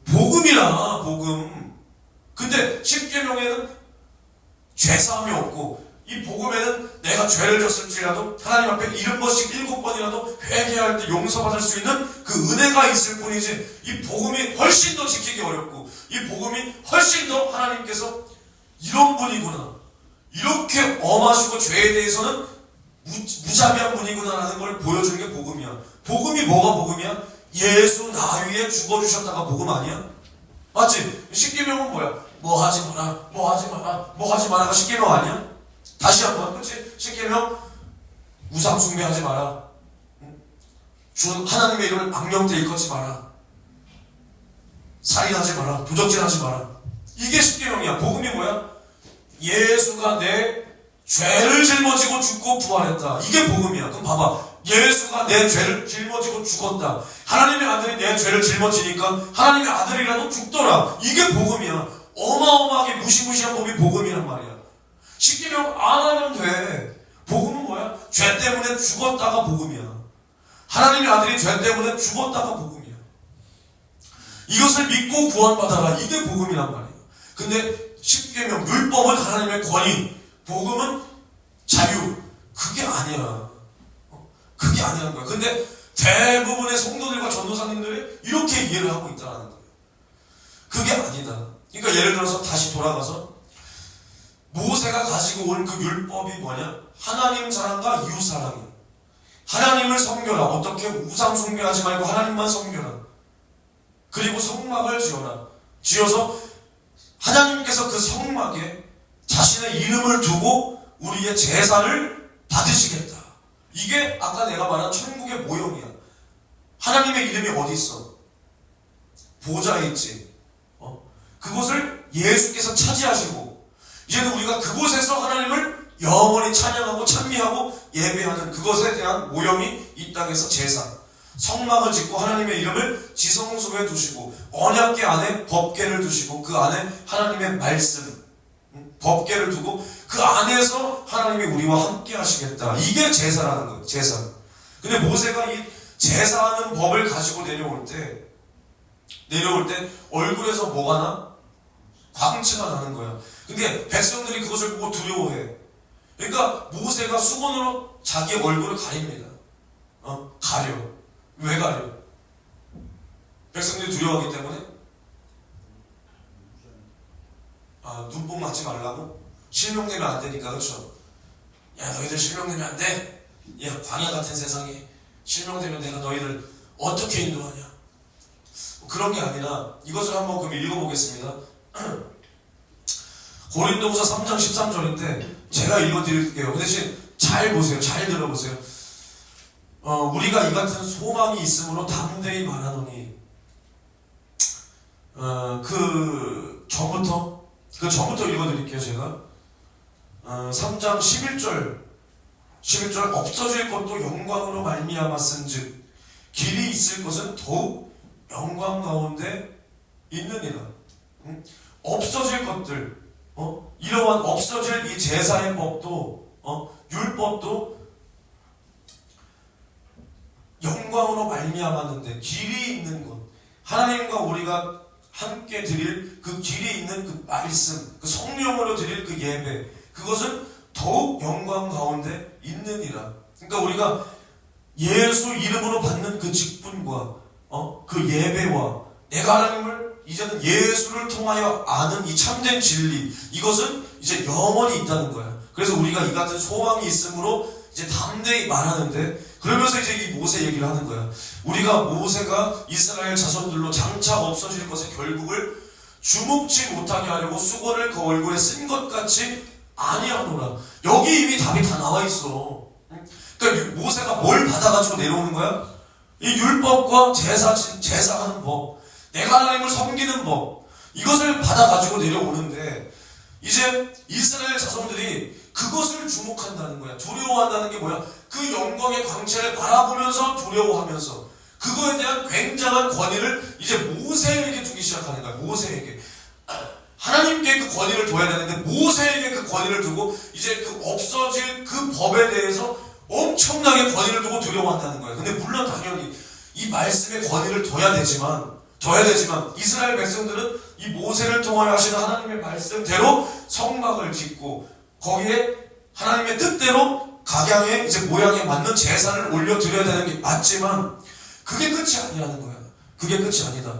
복음이라, 복음. 근데 십계명에는 죄사함이 없고, 이 복음에는 내가 죄를 졌을지라도 하나님 앞에 70번씩 7번이라도 회개할 때 용서받을 수 있는 그 은혜가 있을 뿐이지, 이 복음이 훨씬 더 지키기 어렵고, 이 복음이 훨씬 더 하나님께서 이런 분이구나, 이렇게 엄하시고 죄에 대해서는 무자비한 분이구나라는 걸 보여주는 게 복음이야. 복음이 뭐가 복음이야? 예수 나 위에 죽어주셨다가 복음 아니야? 맞지? 십계명은 뭐야? 뭐 하지 마라가 십계명 아니야? 다시 한번, 그렇지? 십계명 우상 숭배하지 마라. 하나님의 이름을 망령되이 일컫지 마라. 살인하지 마라, 도적질하지 마라. 이게 십계명이야. 복음이 뭐야? 예수가 내 죄를 짊어지고 죽고 부활했다. 이게 복음이야. 그럼 봐봐. 예수가 내 죄를 짊어지고 죽었다. 하나님의 아들이 내 죄를 짊어지니까 하나님의 아들이라도 죽더라. 이게 복음이야. 어마어마하게 무시무시한 법이 복음이란 말이야. 십계명 안 하면 돼. 복음은 뭐야? 죄 때문에 죽었다가 복음이야. 하나님의 아들이 죄 때문에 죽었다가 복음이야. 이것을 믿고 구원받아라. 이게 복음이란 말이야. 근데 십계명, 율법은 하나님의 권위, 복음은 자유. 그게 아니야. 그게 아니라는 거야. 근데 대부분의 성도들과 전도사님들이 이렇게 이해를 하고 있다는 거예요. 그게 아니다. 그러니까 예를 들어서 다시 돌아가서 모세가 가지고 온 그 율법이 뭐냐? 하나님 사랑과 이웃 사랑이야. 하나님을 섬겨라. 어떻게 우상 숭배하지 말고 하나님만 섬겨라. 그리고 성막을 지어라. 지어서 하나님께서 그 성막에 자신의 이름을 두고 우리의 제사를 받으시겠다. 이게 아까 내가 말한 천국의 모형이야. 하나님의 이름이 어디 있어? 보좌에 있지. 그곳을 예수께서 차지하시고 이제는 우리가 그곳에서 하나님을 영원히 찬양하고 찬미하고 예배하는 그것에 대한 모형이 이 땅에서 제사. 성막을 짓고 하나님의 이름을 지성소에 두시고 언약궤 안에 법궤를 두시고 그 안에 하나님의 말씀, 법궤를 두고 그 안에서 하나님이 우리와 함께 하시겠다. 이게 제사라는 거예요. 제사. 근데 모세가 이 제사하는 법을 가지고 내려올 때 얼굴에서 뭐가 나? 광채가 나는 거야. 근데 백성들이 그것을 보고 두려워해. 그러니까 모세가 수건으로 자기 얼굴을 가립니다. 가려. 왜 가려? 백성들이 두려워하기 때문에? 눈뽕 맞지 말라고? 실명되면 안 되니까, 그렇죠? 야, 너희들 실명되면 안 돼. 야, 광야 같은 세상에 실명되면 내가 너희들 어떻게 인도하냐? 그런 게 아니라 이것을 한번 그럼 읽어보겠습니다. 고린도후서 3장 13절인데 제가 읽어드릴게요. 그 대신 잘 보세요. 잘 들어보세요. 우리가 이 같은 소망이 있으므로 담대히 말하노니 그 전부터 읽어드릴게요. 제가 3장 11절 없어질 것도 영광으로 말미암았은즉 길이 있을 것은 더욱 영광 가운데 있느니라. 없어질 것들, 이러한 없어질 이 제사의 법도, 율법도 영광으로 말미암았는데 길이 있는 것, 하나님과 우리가 함께 드릴 그 길이 있는 그 말씀, 그 성령으로 드릴 그 예배, 그것은 더욱 영광 가운데 있느니라. 그러니까 우리가 예수 이름으로 받는 그 직분과 그 예배와 내가 하나님을 이제는 예수를 통하여 아는 이 참된 진리, 이것은 이제 영원히 있다는 거야. 그래서 우리가 이 같은 소망이 있으므로 이제 담대히 말하는데, 그러면서 이제 이 모세 얘기를 하는 거야. 우리가 모세가 이스라엘 자손들로 장차 없어질 것의 결국을 주목지 못하게 하려고 수건을 그 얼굴에 쓴 것 같이 아니하노라. 여기 이미 답이 다 나와 있어. 그러니까 모세가 뭘 받아가지고 내려오는 거야? 이 율법과 제사하는 법, 내가 하나님을 섬기는 법, 이것을 받아가지고 내려오는데 이제 이스라엘 자손들이 그것을 주목한다는 거야. 두려워한다는 게 뭐야? 그 영광의 광채를 바라보면서 두려워하면서 그거에 대한 굉장한 권위를 이제 모세에게 두기 시작하는 거야. 모세에게. 하나님께 그 권위를 둬야 되는데 모세에게 그 권위를 두고 이제 그 없어질 그 법에 대해서 엄청나게 권위를 두고 두려워한다는 거예요. 근데 물론 당연히 이 말씀에 권위를 둬야 되지만 이스라엘 백성들은 이 모세를 통하여 하시는 하나님의 말씀대로 성막을 짓고 거기에 하나님의 뜻대로 각양의 이제 모양에 맞는 제사를 올려드려야 되는 게 맞지만 그게 끝이 아니라는 거예요. 그게 끝이 아니다.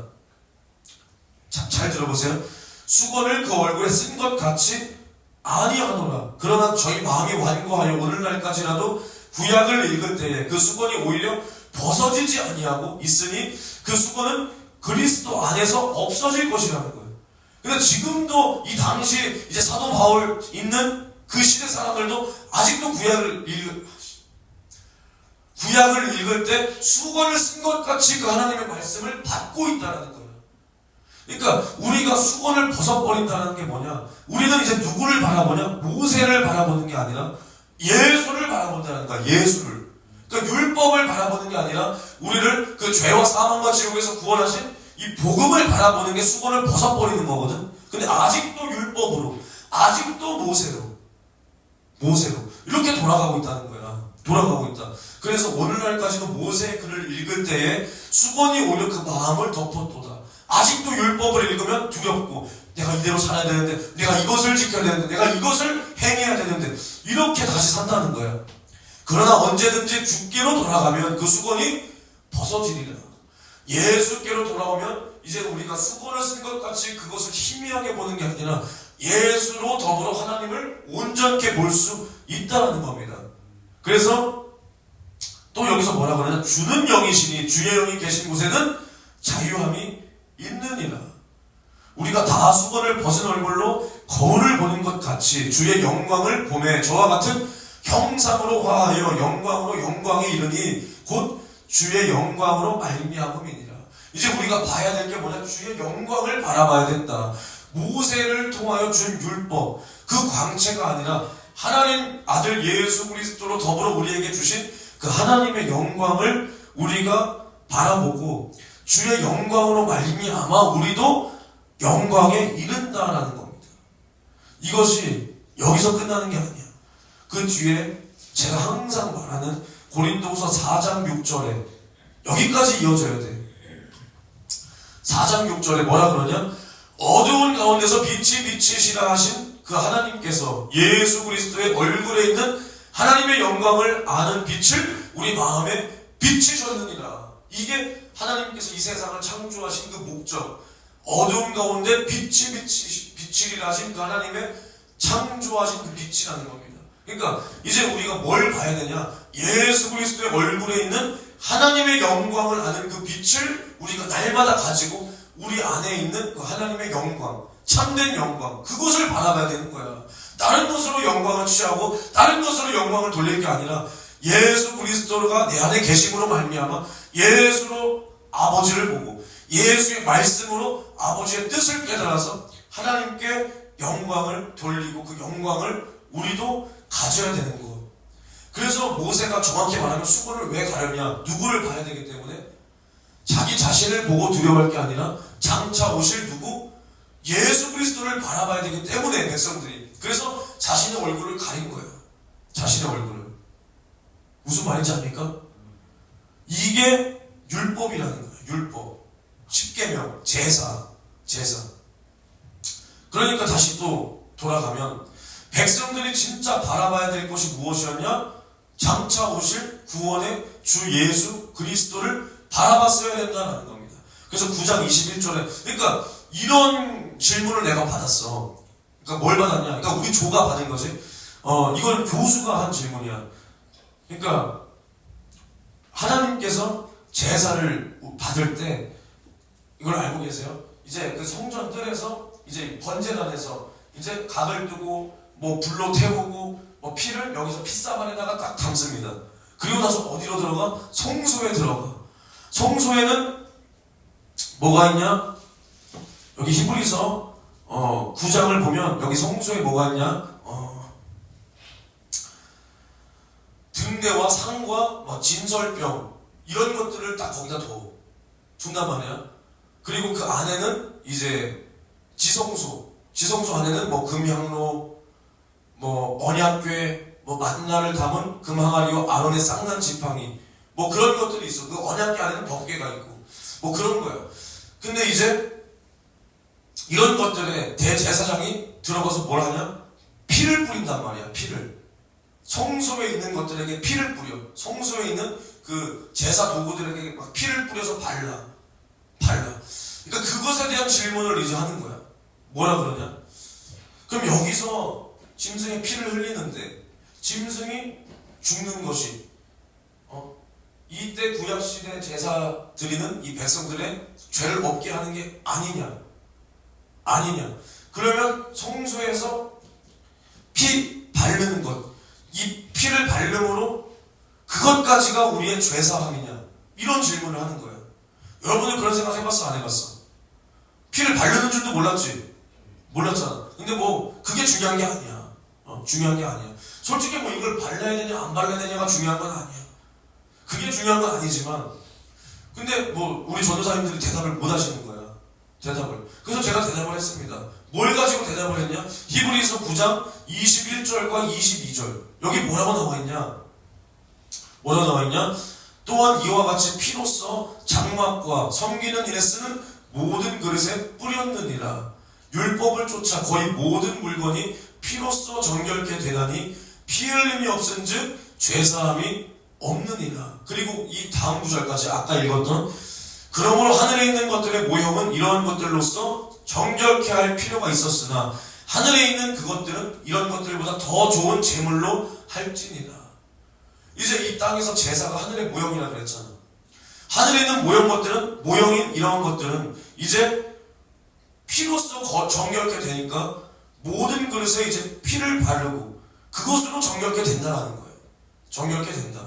잘 들어보세요. 수건을 그 얼굴에 쓴 것 같이 아니하노라. 그러나 저희 마음이 완고하여 오늘날까지라도 구약을 읽을 때에 그 수건이 오히려 벗어지지 아니하고 있으니 그 수건은 그리스도 안에서 없어질 것이라는 거예요. 근데 지금도 이 당시 이제 사도 바울 있는 그 시대 사람들도 아직도 구약을 읽을 때 수건을 쓴 것 같이 그 하나님의 말씀을 받고 있다는 거예요. 그러니까 우리가 수건을 벗어버린다는 게 뭐냐? 우리는 이제 누구를 바라보냐? 모세를 바라보는 게 아니라 예수를 바라본다는 거야. 예수를. 그러니까 율법을 바라보는 게 아니라 우리를 그 죄와 사망과 지옥에서 구원하신 이 복음을 바라보는 게 수건을 벗어버리는 거거든. 근데 아직도 율법으로, 아직도 모세로 이렇게 돌아가고 있다는 거야. 돌아가고 있다. 그래서 오늘날까지도 모세의 글을 읽을 때에 수건이 오히려 그 마음을 덮어도다. 아직도 율법을 읽으면 두렵고, 내가 이대로 살아야 되는데, 내가 이것을 지켜야 되는데, 내가 이것을 행해야 되는데, 이렇게 다시 산다는 거야. 그러나 언제든지 주께로 돌아가면 그 수건이 벗어지리라. 예수께로 돌아오면 이제 우리가 수건을 쓴 것 같이 그것을 희미하게 보는 게 아니라 예수로 더불어 하나님을 온전케 볼 수 있다는 겁니다. 그래서 또 여기서 뭐라고 하냐? 주는 영이시니 주의 영이 계신 곳에는 자유함이 있느니라. 우리가 다 수건을 벗은 얼굴로 거울을 보는 것 같이 주의 영광을 보매 저와 같은 형상으로 화하여 영광으로 영광에 이르니 곧 주의 영광으로 말미암음이니라. 이제 우리가 봐야 될 게 뭐냐? 주의 영광을 바라봐야 된다. 모세를 통하여 준 율법, 그 광채가 아니라 하나님 아들 예수 그리스도로 더불어 우리에게 주신 그 하나님의 영광을 우리가 바라보고 주의 영광으로 말미암아 우리도 영광에 이른다라는 겁니다. 이것이 여기서 끝나는 게 아니야. 그 뒤에 제가 항상 말하는 고린도후서 4장 6절에 여기까지 이어져야 돼. 4장 6절에 뭐라 그러냐? 어두운 가운데서 빛이 비치시라 하신 그 하나님께서 예수 그리스도의 얼굴에 있는 하나님의 영광을 아는 빛을 우리 마음에 비치셨느니라. 이게 하나님께서 이 세상을 창조하신 그 목적, 어두운 가운데 빛이 비치리라 하신 그 하나님의 창조하신 그 빛이라는 겁니다. 그러니까 이제 우리가 뭘 봐야 되냐? 예수 그리스도의 얼굴에 있는 하나님의 영광을 아는 그 빛을 우리가 날마다 가지고 우리 안에 있는 그 하나님의 영광, 참된 영광, 그것을 바라봐야 되는 거야. 다른 것으로 영광을 취하고 다른 것으로 영광을 돌릴 게 아니라 예수 그리스도가 내 안에 계심으로 말미암아 예수로 아버지를 보고 예수의 말씀으로 아버지의 뜻을 깨달아서 하나님께 영광을 돌리고 그 영광을 우리도 가져야 되는 거. 그래서 모세가 정확히 말하면 수건을 왜 가렸냐? 누구를 봐야 되기 때문에 자기 자신을 보고 두려워할 게 아니라 장차 오실 누구? 예수 그리스도를 바라봐야 되기 때문에 백성들이 그래서 자신의 얼굴을 가린 거예요. 자신의 얼굴을. 무슨 말인지 압니까? 이게 율법이라는 거예요. 율법. 십계명, 제사. 그러니까 다시 또 돌아가면 백성들이 진짜 바라봐야 될 것이 무엇이었냐? 장차 오실 구원의 주 예수 그리스도를 바라봤어야 된다는 겁니다. 그래서 9장 21절에 그러니까 이런 질문을 내가 받았어. 그러니까 뭘 받았냐? 그러니까 우리 조가 받은 거지. 이건 교수가 한 질문이야. 그러니까 하나님께서 제사를 받을 때 이걸 알고 계세요? 이제 그 성전 뜰에서 이제 번제단에서 이제 각을 뜨고 뭐 불로 태우고 뭐 피를 여기서 핏사발에다가 딱 담습니다. 그리고 나서 어디로 들어가? 성소에 들어가. 성소에는 뭐가 있냐? 여기 히브리서 9장을 보면 여기 성소에 뭐가 있냐? 등대와 상과 뭐 진설병 이런 것들을 딱 거기다 둔단 말이야. 그리고 그 안에는 이제 지성소 안에는 뭐 금향로, 뭐 언약궤, 뭐 만나를 담은 금항아리와 아론의 쌍난 지팡이, 뭐 그런 것들이 있어. 그 언약궤 안에는 법궤가 있고, 뭐 그런 거야. 근데 이제 이런 것들에 대제사장이 들어가서 뭘 하냐? 피를 뿌린단 말이야. 피를. 성소에 있는 것들에게 피를 뿌려. 성소에 있는 그 제사 도구들에게 막 피를 뿌려서 발라. 그러니까 그것에 대한 질문을 이제 하는 거야. 뭐라 그러냐? 그럼 여기서 짐승의 피를 흘리는데 짐승이 죽는 것이 이때 구약시대 제사 드리는 이 백성들의 죄를 없게 하는 게 아니냐? 그러면 성소에서 피 바르는 것, 이 피를 바름으로 그것까지가 우리의 죄사함이냐? 이런 질문을 하는 거예요. 여러분은 그런 생각 해봤어? 안 해봤어? 피를 바르는 줄도 몰랐지. 몰랐잖아. 근데 뭐 그게 중요한 게 아니야. 중요한 게 아니야. 솔직히 뭐 이걸 발라야 되냐 안 발라야 되냐가 중요한 건 아니야. 그게 중요한 건 아니지만 근데 뭐 우리 전도사님들이 대답을 못 하시는 거야. 대답을. 그래서 제가 대답을 했습니다. 뭘 가지고 대답을 했냐? 히브리서 9장 21절과 22절. 여기 뭐라고 나와 있냐? 뭐라고 나와 있냐? 또한 이와 같이 피로써 장막과 섬기는 일에 쓰는 모든 그릇에 뿌렸느니라. 율법을 쫓아 거의 모든 물건이 피로써 정결케 되나니 피 흘림이 없은즉 죄사함이 없느니라. 그리고 이 다음 구절까지 아까 읽었던 그러므로 하늘에 있는 것들의 모형은 이러한 것들로서 정결케 할 필요가 있었으나 하늘에 있는 그것들은 이런 것들보다 더 좋은 제물로 할지니라. 이제 이 땅에서 제사가 하늘의 모형이라 그랬잖아. 하늘에 있는 모형인 이러한 것들은 이제 피로써 정결케 되니까 모든 그릇에 이제 피를 바르고 그것으로 정결케 된다라는 거예요. 정결케 된다.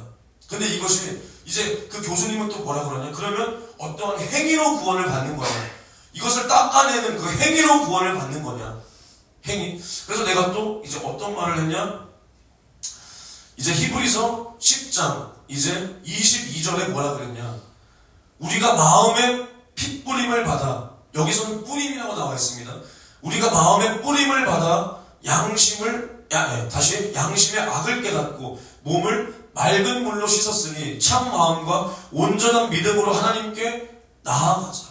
근데 이것이 이제 그 교수님은 또 뭐라 그러냐? 그러면 어떠한 행위로 구원을 받는 거냐? 이것을 닦아내는 그 행위로 구원을 받는 거냐? 행위. 그래서 내가 또 이제 어떤 말을 했냐? 이제 히브리서 10장 이제 22절에 뭐라 그랬냐? 우리가 마음에 핏뿌림을 받아, 여기서는 뿌림이라고 나와 있습니다. 우리가 마음에 뿌림을 받아 양심의 악을 깨닫고 몸을 맑은 물로 씻었으니 참 마음과 온전한 믿음으로 하나님께 나아가자.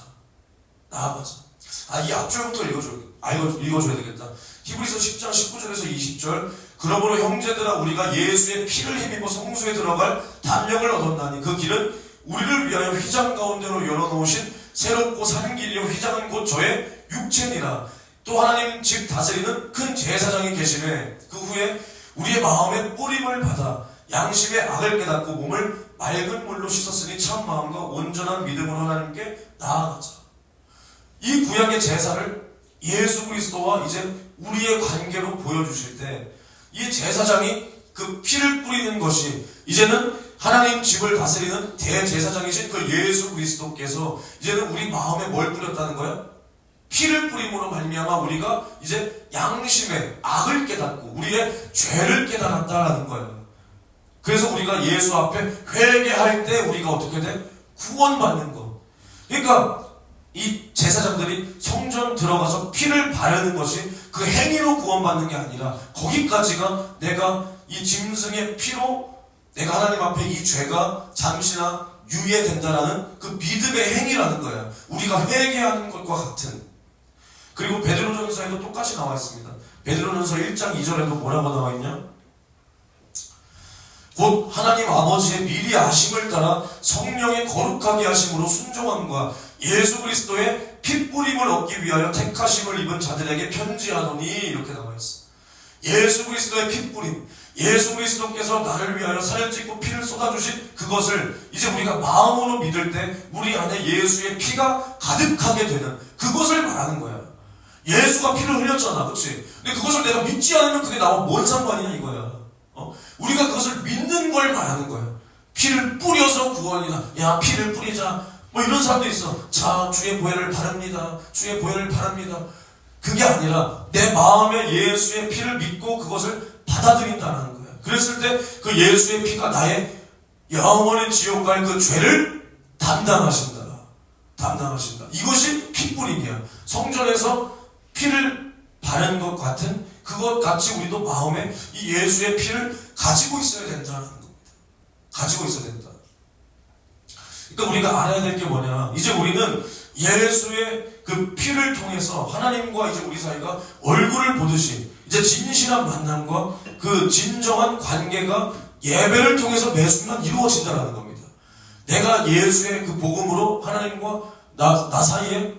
이 앞줄부터 읽어줘야 되겠다. 히브리서 10장 19절에서 20절. 그러므로 형제들아 우리가 예수의 피를 힘입어 성소에 들어갈 담력을 얻었나니 그 길은 우리를 위하여 휘장 가운데로 열어놓으신 새롭고 사는 길이요 휘장은 곧 저의 육체니라. 또 하나님 즉 다스리는 큰 제사장이 계시매 그 후에 우리의 마음에 뿌림을 받아 양심의 악을 깨닫고 몸을 맑은 물로 씻었으니 참 마음과 온전한 믿음으로 하나님께 나아가자. 이 구약의 제사를 예수 그리스도와 이제 우리의 관계로 보여주실 때 이 제사장이 그 피를 뿌리는 것이 이제는 하나님 집을 다스리는 대제사장이신 그 예수 그리스도께서 이제는 우리 마음에 뭘 뿌렸다는 거야? 피를 뿌림으로 말미암아 우리가 이제 양심의 악을 깨닫고 우리의 죄를 깨달았다라는 거예요. 그래서 우리가 예수 앞에 회개할 때 우리가 어떻게 돼? 구원받는 것. 그러니까 이 제사장들이 성전 들어가서 피를 바르는 것이 그 행위로 구원받는 게 아니라 거기까지가 내가 이 짐승의 피로 내가 하나님 앞에 이 죄가 잠시나 유예된다라는 그 믿음의 행위라는 거야. 우리가 회개하는 것과 같은. 그리고 베드로전서에도 똑같이 나와 있습니다. 베드로전서 1장 2절에도 뭐라고 나와 있냐? 곧 하나님 아버지의 미리 아심을 따라 성령의 거룩하게 하심으로 순종함과 예수 그리스도의 핏뿌림을 얻기 위하여 택하심을 입은 자들에게 편지하노니 이렇게 나와 있어. 예수 그리스도의 핏뿌림, 예수 그리스도께서 나를 위하여 살을 찢고 피를 쏟아주신 그것을 이제 우리가 마음으로 믿을 때 우리 안에 예수의 피가 가득하게 되는 그것을 말하는 거야. 예수가 피를 흘렸잖아, 그렇지? 근데 그것을 내가 믿지 않으면 그게 나와 뭔 상관이냐 이거야. 우리가 그것을 믿는 걸 말하는 거야. 피를 뿌려서 구원이다. 야, 피를 뿌리자. 뭐 이런 사람도 있어. 자, 주의 보혈을 바릅니다. 주의 보혈을 바랍니다. 그게 아니라 내 마음에 예수의 피를 믿고 그것을 받아들인다는 거야. 그랬을 때 그 예수의 피가 나의 영원의 지옥 갈 그 죄를 담당하신다. 이것이 피뿌림이야. 성전에서 피를 바른 것 같은 그것 같이 우리도 마음에 이 예수의 피를 가지고 있어야 된다는 겁니다. 가지고 있어야 된다. 그러니까 우리가 알아야 될 게 뭐냐? 이제 우리는 예수의 그 피를 통해서 하나님과 이제 우리 사이가 얼굴을 보듯이 이제 진실한 만남과 그 진정한 관계가 예배를 통해서 매 순간 이루어진다는 겁니다. 내가 예수의 그 복음으로 하나님과 나 사이에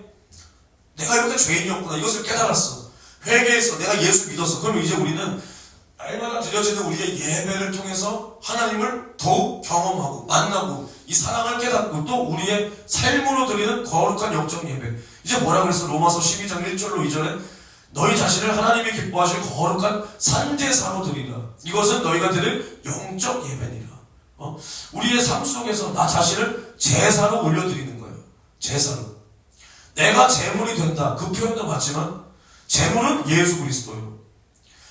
내가 이렇게 죄인이었구나 이것을 깨달았어. 회개했어. 내가 예수 믿었어. 그러면 이제 우리는 날마다 드려지는 우리의 예배를 통해서 하나님을 더욱 경험하고 만나고 이 사랑을 깨닫고 또 우리의 삶으로 드리는 거룩한 영적 예배. 이제 뭐라 그랬어? 로마서 12장 1절로 2절에 너희 자신을 하나님이 기뻐하실 거룩한 산제사로 드리라. 이것은 너희가 드릴 영적 예배니라. 우리의 삶 속에서 나 자신을 제사로 올려드리는 거예요. 제사로. 내가 제물이 된다. 그 표현도 맞지만 제물은 예수 그리스도예요.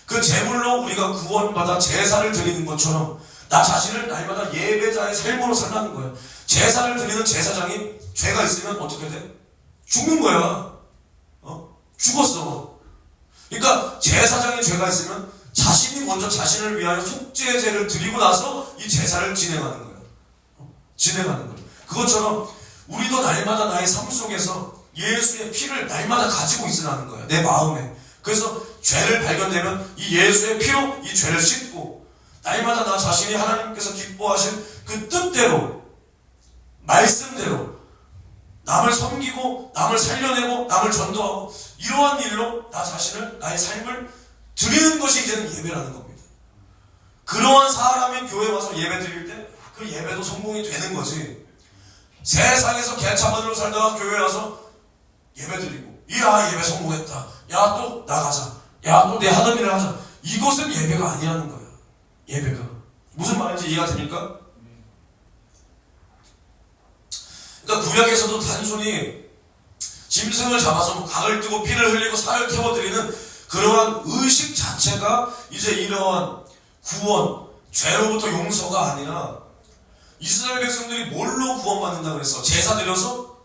그 제물로 우리가 구원받아 제사를 드리는 것처럼 나 자신을 날마다 예배자의 삶으로 살라는 거예요. 제사를 드리는 제사장이 죄가 있으면 어떻게 돼? 죽는 거야. 죽었어. 그러니까 제사장이 죄가 있으면 자신이 먼저 자신을 위하여 속죄제를 드리고 나서 이 제사를 진행하는 거예요. 진행하는 거예요. 그것처럼 우리도 날마다 나의 삶 속에서 예수의 피를 날마다 가지고 있으라는 거예요. 내 마음에. 그래서 죄를 발견되면 이 예수의 피로 이 죄를 씻고 날마다 나 자신이 하나님께서 기뻐하신 그 뜻대로 말씀대로 남을 섬기고 남을 살려내고 남을 전도하고 이러한 일로 나 자신을 나의 삶을 드리는 것이 이제는 예배라는 겁니다. 그러한 사람이 교회 와서 예배 드릴 때 그 예배도 성공이 되는 거지. 세상에서 개차반으로 살다가 교회 와서 예배 드리고 이야 예배 성공했다. 야 또 나가자. 야 또 내 하던 일을 하자. 이것은 예배가 아니라는 거야. 예배가. 무슨 말인지 이해가 됩니까? 그러니까 구약에서도 단순히 짐승을 잡아서 각을 뜨고 피를 흘리고 살을 태워드리는 그러한 의식 자체가 이제 이러한 구원, 죄로부터 용서가 아니라 이스라엘 백성들이 뭘로 구원받는다 그랬어? 제사 드려서?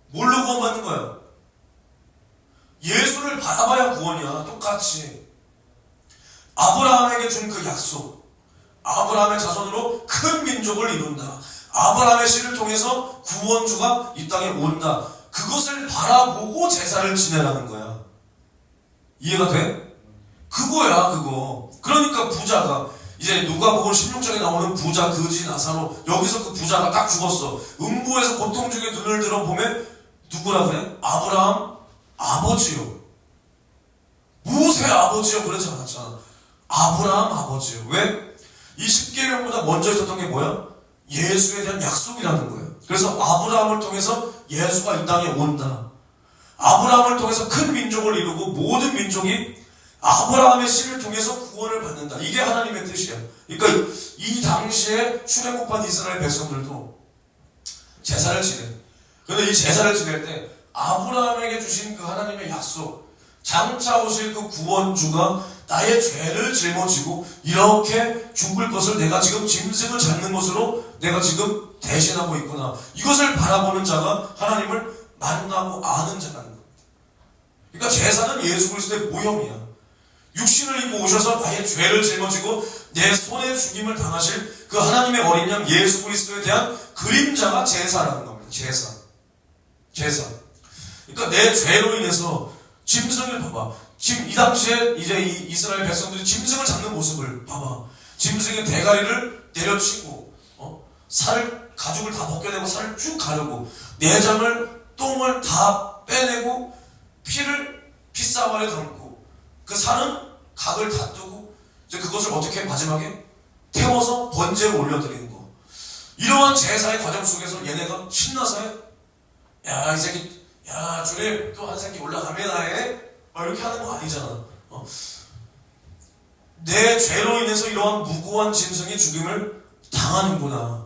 뭘로 구원받는 거야? 예수를 바라봐야 구원이야. 똑같이 아브라함에게 준 그 약속, 아브라함의 자손으로 큰 민족을 이룬다. 아브라함의 씨를 통해서 구원주가 이 땅에 온다. 그것을 바라보고 제사를 지내라는 거야. 이해가 돼? 그거야 그거. 그러니까 부자가 이제 누가복음 16장에 나오는 부자, 거지, 나사로, 여기서 그 부자가 딱 죽었어. 음부에서 고통 중에 눈을 들어보면 누구라 그래? 아브라함 아버지요. 모세 아버지요 그러지 않았잖아. 아브라함 아버지요. 왜? 이 십계명보다 먼저 있었던 게 뭐야? 예수에 대한 약속이라는 거예요. 그래서 아브라함을 통해서 예수가 이 땅에 온다. 아브라함을 통해서 큰 민족을 이루고 모든 민족이 아브라함의 씨를 통해서 구원을 받는다. 이게 하나님의 뜻이야. 그러니까 이 당시에 출애굽한 이스라엘 백성들도 제사를 지내. 그런데 이 제사를 지낼 때 아브라함에게 주신 그 하나님의 약속, 장차 오실 그 구원주가 나의 죄를 짊어지고 이렇게 죽을 것을 내가 지금 짐승을 잡는 것으로 내가 지금 대신하고 있구나. 이것을 바라보는 자가 하나님을 만나고 아는 자라는 겁니다. 그러니까 제사는 예수 그리스도의 모형이야. 육신을 입고 오셔서 나의 죄를 짊어지고 내 손에 죽임을 당하실 그 하나님의 어린 양 예수 그리스도에 대한 그림자가 제사라는 겁니다. 제사. 그러니까 내 죄로 인해서 짐승을 봐봐. 지금 이 당시에 이제 이 이스라엘 백성들이 짐승을 잡는 모습을 봐봐. 짐승의 대가리를 내려치고 가죽을 다 벗겨내고 살을 쭉 가르고 내장을 똥을 다 빼내고 피를 핏사발에 담고 그 살은 각을 다 뜨고 이제 그것을 어떻게 마지막에 태워서 번제를 올려드리는 거. 이러한 제사의 과정 속에서 얘네가 신나서 해. 야 이 새끼 야 주님 또 한 새끼 올라갑니다 해. 이렇게 하는 거 아니잖아. 내 죄로 인해서 이러한 무고한 짐승이 죽임을 당하는구나.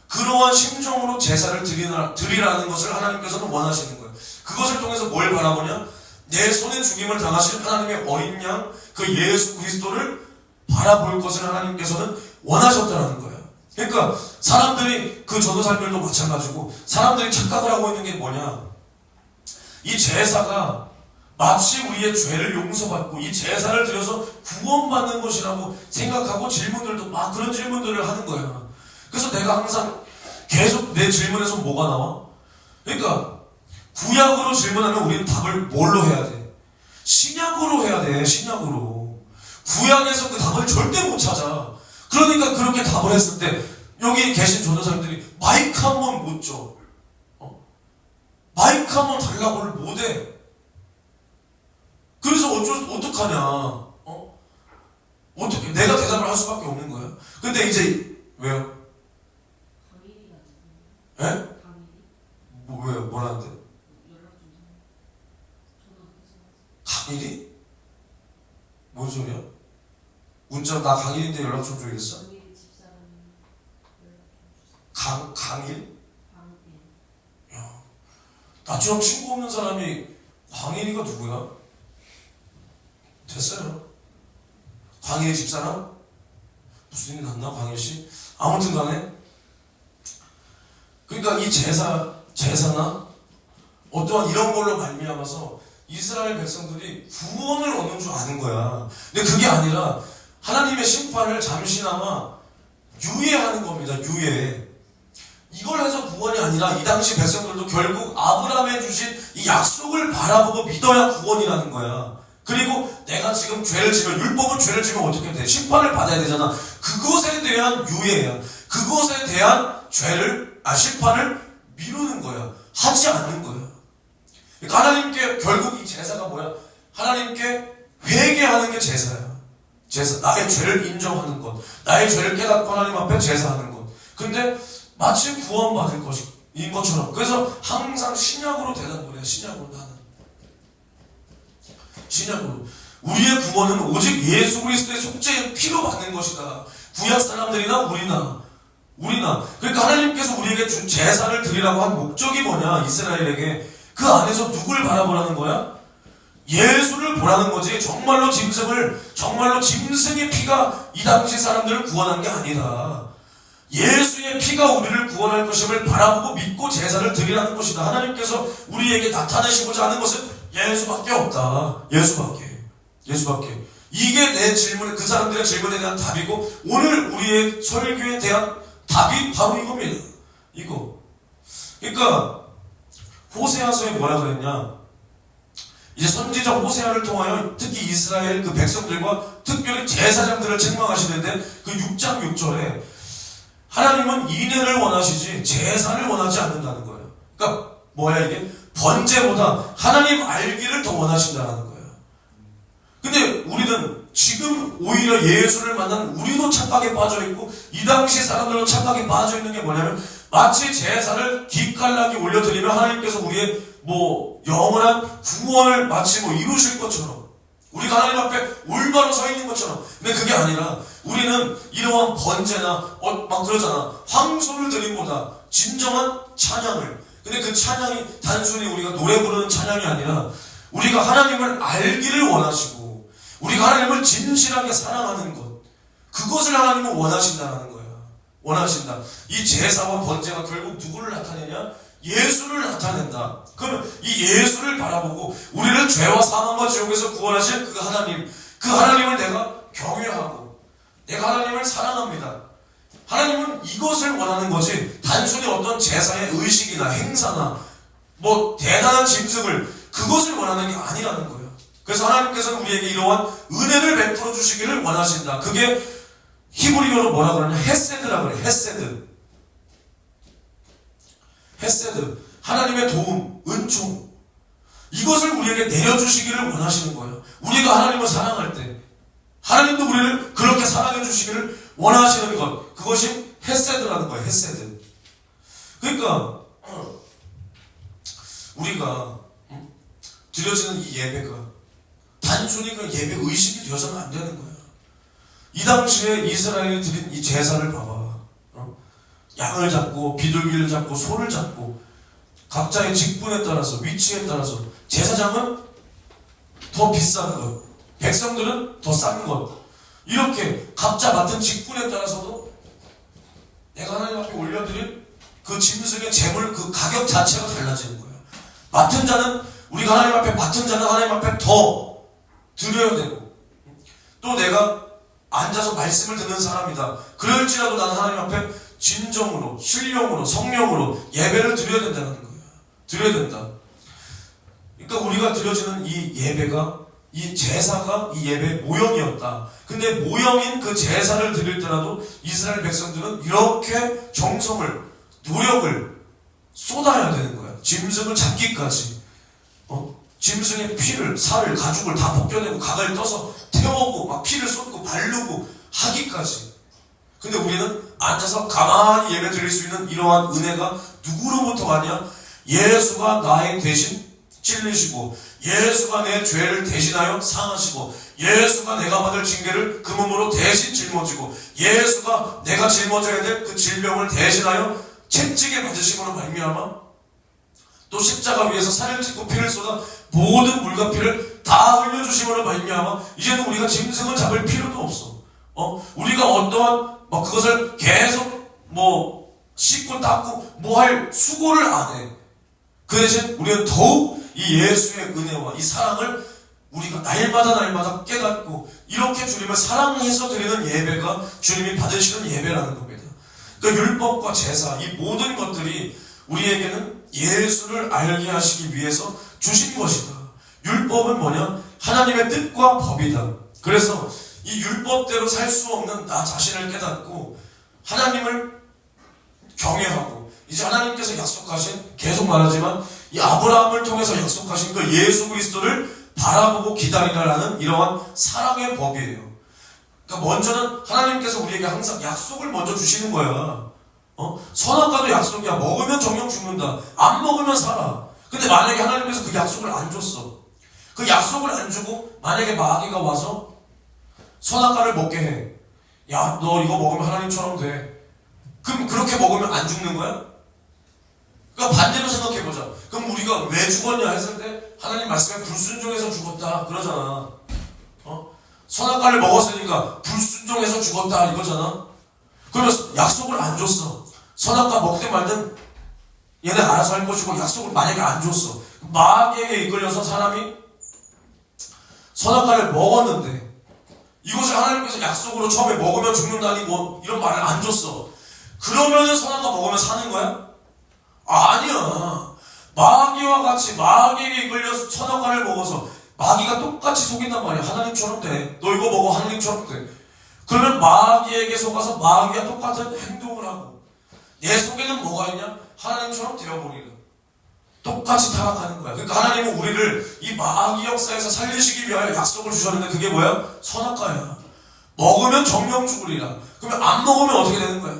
그러한 심정으로 제사를 드리라는 것을 하나님께서는 원하시는 거예요. 그것을 통해서 뭘 바라보냐? 내 손에 죽임을 당하실 하나님의 어린 양, 그 예수 그리스도를 바라볼 것을 하나님께서는 원하셨다는 거예요. 그러니까 사람들이 그 전도사님들도 마찬가지고 사람들이 착각을 하고 있는 게 뭐냐? 이 제사가 마치 우리의 죄를 용서받고 이 제사를 드려서 구원받는 것이라고 생각하고 질문들도 막 그런 질문들을 하는 거야. 그래서 내가 항상 계속 내 질문에서 뭐가 나와? 그러니까 구약으로 질문하면 우리는 답을 뭘로 해야 돼? 신약으로 해야 돼. 신약으로. 구약에서 그 답을 절대 못 찾아. 그러니까 그렇게 답을 했을 때 여기 계신 전도사님들이 마이크 한 번 못 줘. 마이크 한 번 달라고를 못해. 그래서 어떡하냐? 어떻게 내가 대답을 할 수밖에 없는 거야. 근데 이제 왜요? 예? 왜요? 뭐라는데? 강일이? 뭔 소리야? 문자 나 강일인데 연락 좀 줘야겠어? 강일? 야, 나처럼 친구 없는 사람이 광인이가 누구야? 됐어요. 광인의 집사람? 무슨 일이 났나 광인씨? 아무튼 간에 그러니까 이 제사나 어떠한 이런 걸로 말미암아서 이스라엘 백성들이 구원을 얻는 줄 아는 거야. 근데 그게 아니라 하나님의 심판을 잠시나마 유예하는 겁니다. 유예. 이걸 해서 구원이 아니라 이 당시 백성들도 결국 아브라함에 주신 이 약속을 바라보고 믿어야 구원이라는 거야. 그리고 내가 지금 죄를 지면, 율법은 죄를 지면 어떻게 돼? 심판을 받아야 되잖아. 그것에 대한 유예야. 그것에 대한 심판을 미루는 거야. 하지 않는 거야. 그러니까 하나님께 결국 이 제사가 뭐야? 하나님께 회개하는 게 제사야. 제사. 나의 죄를 인정하는 것. 나의 죄를 깨닫고 하나님 앞에 제사하는 것. 근데 마치 구원받을 것인 것처럼. 그래서 항상 신약으로 대답을 해. 신약으로 나는. 신약으로. 우리의 구원은 오직 예수 그리스도의 속죄의 피로 받는 것이다. 구약 사람들이나 우리나. 그러니까 하나님께서 우리에게 준 제사를 드리라고 한 목적이 뭐냐? 이스라엘에게. 그 안에서 누굴 바라보라는 거야? 예수를 보라는 거지. 정말로 짐승의 피가 이 당시 사람들을 구원한 게 아니다. 예수의 피가 우리를 구원할 것임을 바라보고 믿고 제사를 드리라는 것이다. 하나님께서 우리에게 나타내시고자 하는 것은 예수밖에 없다. 예수밖에. 이게 내 질문, 그 사람들의 질문에 대한 답이고, 오늘 우리의 설교에 대한 답이 바로 이겁니다. 이거. 그러니까 호세아서에 뭐라 그랬냐? 이제 선지자 호세아를 통하여 특히 이스라엘 그 백성들과 특별히 제사장들을 책망하시는데 그 6장 6절에 하나님은 인애를 원하시지 제사를 원하지 않는다는 거예요. 그러니까 뭐야 이게? 번제보다 하나님 알기를 더 원하신다는 거예요. 근데 우리는 지금 오히려 예수를 만난 우리도 착각에 빠져있고 이 당시 사람들도 착각에 빠져있는 게 뭐냐면 마치 제사를 기깔나게 올려드리면 하나님께서 우리의 영원한 구원을 마치 이루실 것처럼 우리가 하나님 앞에 올바로 서 있는 것처럼. 근데 그게 아니라 우리는 이러한 번제나 막 그러잖아. 황소를 드림보다 진정한 찬양을. 근데 그 찬양이 단순히 우리가 노래 부르는 찬양이 아니라 우리가 하나님을 알기를 원하시고 우리가 하나님을 진실하게 사랑하는 것. 그것을 하나님은 원하신다는 거야. 원하신다. 이 제사와 번제가 결국 누구를 나타내냐? 예수를 나타낸다. 그러면 이 예수를 바라보고 우리를 죄와 사망과 지옥에서 구원하실 그 하나님을 내가 경외하고 내가 하나님을 사랑합니다. 하나님은 이것을 원하는 거지 단순히 어떤 제사의 의식이나 행사나 대단한 짐승을 그것을 원하는 게 아니라는 거예요. 그래서 하나님께서는 우리에게 이러한 은혜를 베풀어 주시기를 원하신다. 그게 히브리어로 뭐라 그러냐? 헤세드라 그래. 헤세드. 하나님의 도움, 은총. 이것을 우리에게 내려주시기를 원하시는 거예요. 우리가 하나님을 사랑할 때 하나님도 우리를 그렇게 사랑해 주시기를 원하시는 것. 그것이 헤세드라는 거예요. 헤세드. 그러니까 우리가 드려지는 이 예배가 단순히 그 예배 의식이 되어서는 안 되는 거예요. 이 당시에 이스라엘이 드린 이 제사를 봐봐. 양을 잡고 비둘기를 잡고 소를 잡고 각자의 직분에 따라서 위치에 따라서 제사장은 더 비싼 것, 백성들은 더 싼 것. 이렇게 각자 맡은 직분에 따라서도 내가 하나님 앞에 올려드린 그 짐승의 제물 그 가격 자체가 달라지는 거예요. 맡은 자는 우리가 하나님 앞에 맡은 자는 하나님 앞에 더 드려야 되고 또 내가 앉아서 말씀을 듣는 사람이다. 그럴지라도 나는 하나님 앞에 진정으로, 신령으로, 성령으로 예배를 드려야 된다는 거예요. 드려야 된다. 그러니까 우리가 드려지는 이 예배가, 이 제사가 이 예배의 모형이었다. 근데 모형인 그 제사를 드릴 때라도 이스라엘 백성들은 이렇게 정성을, 노력을 쏟아야 되는 거야. 짐승을 잡기까지. 짐승의 피를, 살을, 가죽을 다 벗겨내고 각을 떠서 태우고 막 피를 쏟고 바르고 하기까지. 근데 우리는 앉아서 가만히 예배 드릴 수 있는 이러한 은혜가 누구로부터 왔냐? 예수가 나의 대신 찔리시고 예수가 내 죄를 대신하여 상하시고 예수가 내가 받을 징계를 그 몸으로 대신 짊어지고 예수가 내가 짊어져야 될 그 질병을 대신하여 채찍에 받으심으로 말미암아 또 십자가 위에서 살을 찢고 피를 쏟아 모든 물과 피를 다 흘려주심으로 말미암아 이제는 우리가 짐승을 잡을 필요도 없어. 우리가 어떠한 그것을 계속 씻고 닦고 할 수고를 안 해. 그 대신 우리는 더욱 이 예수의 은혜와 이 사랑을 우리가 날마다 깨닫고 이렇게 주님을 사랑해서 드리는 예배가 주님이 받으시는 예배라는 겁니다. 그러니까 율법과 제사 이 모든 것들이 우리에게는 예수를 알게 하시기 위해서 주신 것이다. 율법은 뭐냐? 하나님의 뜻과 법이다. 그래서 이 율법대로 살 수 없는 나 자신을 깨닫고 하나님을 경외하고 이제 하나님께서 약속하신, 계속 말하지만 이 아브라함을 통해서 약속하신 그 예수 그리스도를 바라보고 기다리라는 이러한 사랑의 법이에요. 그러니까 먼저는 하나님께서 우리에게 항상 약속을 먼저 주시는 거야. 선악과도 약속이야. 먹으면 정령 죽는다. 안 먹으면 살아. 근데 만약에 하나님께서 그 약속을 안 줬어. 그 약속을 안 주고 만약에 마귀가 와서 선악과를 먹게 해. 야, 너 이거 먹으면 하나님처럼 돼. 그럼 그렇게 먹으면 안 죽는 거야? 그러니까 반대로 생각해보자. 그럼 우리가 왜 죽었냐 했을 때 하나님 말씀에 불순종해서 죽었다 그러잖아. 선악과를 먹었으니까 불순종해서 죽었다 이거잖아. 그러면 약속을 안 줬어. 선악과 먹든 말든 얘네 알아서 할 것이고 약속을 만약에 안 줬어. 마귀에게 이끌려서 사람이 선악과를 먹었는데 이것을 하나님께서 약속으로 처음에 먹으면 죽는다니 이런 말을 안 줬어. 그러면은 선악과 먹으면 사는 거야? 아니야. 마귀와 같이 마귀에게 이끌려서 선악과를 먹어서 마귀가 똑같이 속인단 말이야. 하나님처럼 돼. 너 이거 먹어. 하나님처럼 돼. 그러면 마귀에게 속아서 마귀와 똑같은 행동을 하고 내 속에는 뭐가 있냐? 하나님처럼 되어버리는. 똑같이 타락하는 거야. 그러니까 하나님은 우리를 이 마귀 역사에서 살리시기 위하여 약속을 주셨는데 그게 뭐야? 선악과야. 먹으면 정령 죽으리라. 그러면 안 먹으면 어떻게 되는 거야?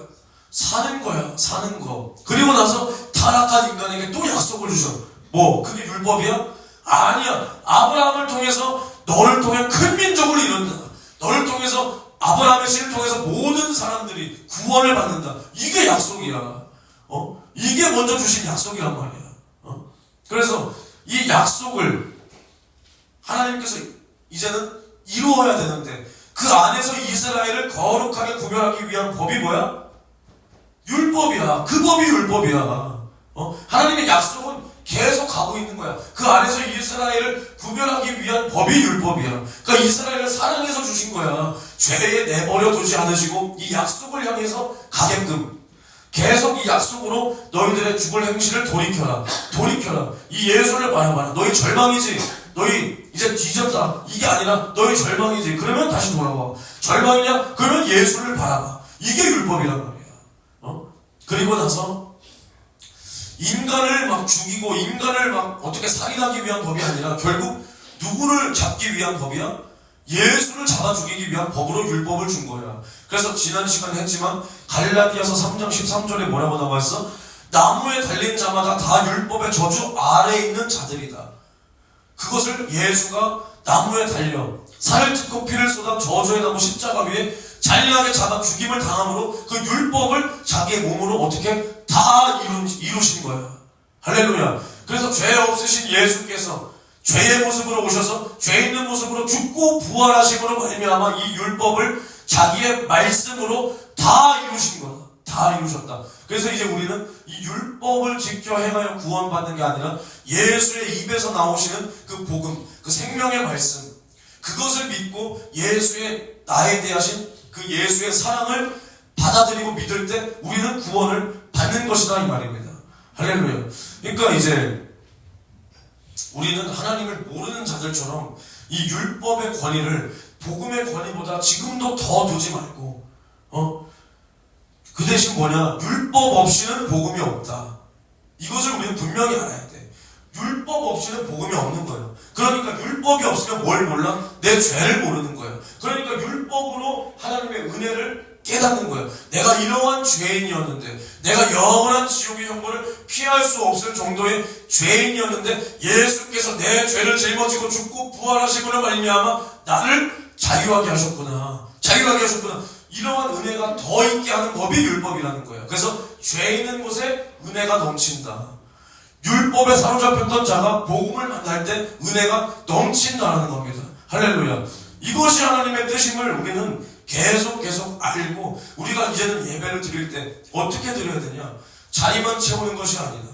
사는 거야. 사는 거. 그리고 나서 타락한 인간에게 또 약속을 주셔. 그게 율법이야? 아니야. 아브라함을 통해서 너를 통해 큰 민족을 이룬다. 너를 통해서 아브라함의 씨를 통해서 모든 사람들이 구원을 받는다. 이게 약속이야. 이게 먼저 주신 약속이란 말이야. 그래서 이 약속을 하나님께서 이제는 이루어야 되는데 그 안에서 이스라엘을 거룩하게 구별하기 위한 법이 뭐야? 율법이야. 그 법이 율법이야. 하나님의 약속은 계속 가고 있는 거야. 그 안에서 이스라엘을 구별하기 위한 법이 율법이야. 그러니까 이스라엘을 사랑해서 주신 거야. 죄에 내버려 두지 않으시고 이 약속을 향해서 가게끔 계속 이 약속으로 너희들의 죽을 행실을 돌이켜라. 돌이켜라. 이 예수를 바라봐라. 너희 절망이지. 너희 이제 뒤졌다. 이게 아니라 너희 절망이지. 그러면 다시 돌아와. 절망이냐? 그러면 예수를 바라봐. 이게 율법이란 말이야. 그리고 나서 인간을 막 죽이고 인간을 막 어떻게 살인하기 위한 법이 아니라 결국 누구를 잡기 위한 법이야? 예수를 잡아 죽이기 위한 법으로 율법을 준 거야. 그래서 지난 시간에 했지만 갈라디아서 3장 13절에 뭐라고 나와 있어? 나무에 달린 자마다 다 율법의 저주 아래에 있는 자들이다. 그것을 예수가 나무에 달려 살을 찢고 피를 쏟아 저주의 나무 십자가 위에 잔인하게 잡아 죽임을 당함으로 그 율법을 자기의 몸으로 어떻게 다 이루신 거야. 할렐루야. 그래서 죄 없으신 예수께서 죄의 모습으로 오셔서 죄 있는 모습으로 죽고 부활하심으로 말미암아 이 율법을 자기의 말씀으로 다 이루신 거다. 다 이루셨다. 그래서 이제 우리는 이 율법을 지켜 행하여 구원받는 게 아니라 예수의 입에서 나오시는 그 복음, 그 생명의 말씀, 그것을 믿고 예수의 나에 대하신 그 예수의 사랑을 받아들이고 믿을 때 우리는 구원을 받는 것이다 이 말입니다. 할렐루야. 그러니까 이제 우리는 하나님을 모르는 자들처럼 이 율법의 권위를 복음의 권위보다 지금도 더 두지 말고 그 대신 뭐냐? 율법 없이는 복음이 없다. 이것을 우리는 분명히 알아야 돼. 율법 없이는 복음이 없는 거예요. 그러니까 율법이 없으면 뭘 몰라? 내 죄를 모르는 거예요. 그러니까 율법으로 하나님의 은혜를 깨닫는 거예요. 내가 이러한 죄인이었는데, 내가 영원한 지옥의 형벌을 피할 수 없을 정도의 죄인이었는데 예수께서 내 죄를 짊어지고 죽고 부활하심으로 말미암아 나를 자유하게 하셨구나. 자유하게 하셨구나. 이러한 은혜가 더 있게 하는 법이 율법이라는 거예요. 그래서 죄 있는 곳에 은혜가 넘친다. 율법에 사로잡혔던 자가 복음을 만날 때 은혜가 넘친다는 겁니다. 할렐루야. 이것이 하나님의 뜻임을 우리는 계속 알고, 우리가 이제는 예배를 드릴 때 어떻게 드려야 되냐? 자리만 채우는 것이 아니라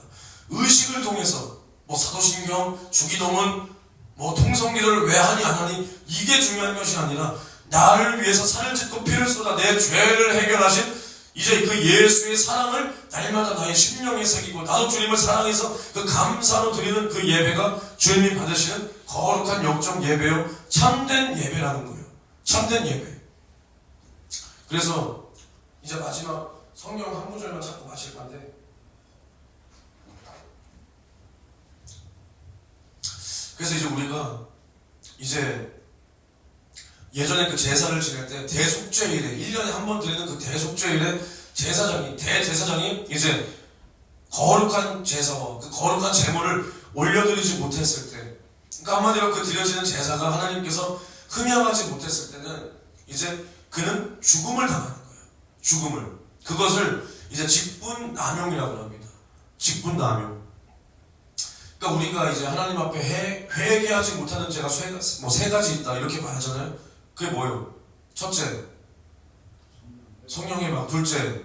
의식을 통해서 사도신경, 주기도문, 통성기도를 왜 하니 안 하니, 이게 중요한 것이 아니라 나를 위해서 살을 찢고 피를 쏟아 내 죄를 해결하신 이제 그 예수의 사랑을 날마다 나의 심령에 새기고, 나도 주님을 사랑해서 그 감사로 드리는 그 예배가 주님이 받으시는 거룩한 역적 예배요, 참된 예배라는 거예요. 참된 예배. 그래서 이제 마지막 성경 한 구절만 찾고 마실 건데, 그래서 이제 우리가 이제 예전에 그 제사를 지낼 때 대속죄일에 1년에 한 번 드리는 그 대속죄일에 대제사장이 이제 거룩한 제사와 그 거룩한 제물을 올려드리지 못했을 때, 그러니까 한마디로 그 드려지는 제사가 하나님께서 흠양하지 못했을 때는 이제 그는 죽음을 당하는 거예요. 죽음을. 그것을 이제 직분남용이라고 합니다. 직분남용. 그러니까 우리가 이제 하나님 앞에 회개하지 못하는 죄가 세 가지 있다 이렇게 말하잖아요. 그게 뭐예요? 첫째, 성령의 막. 둘째,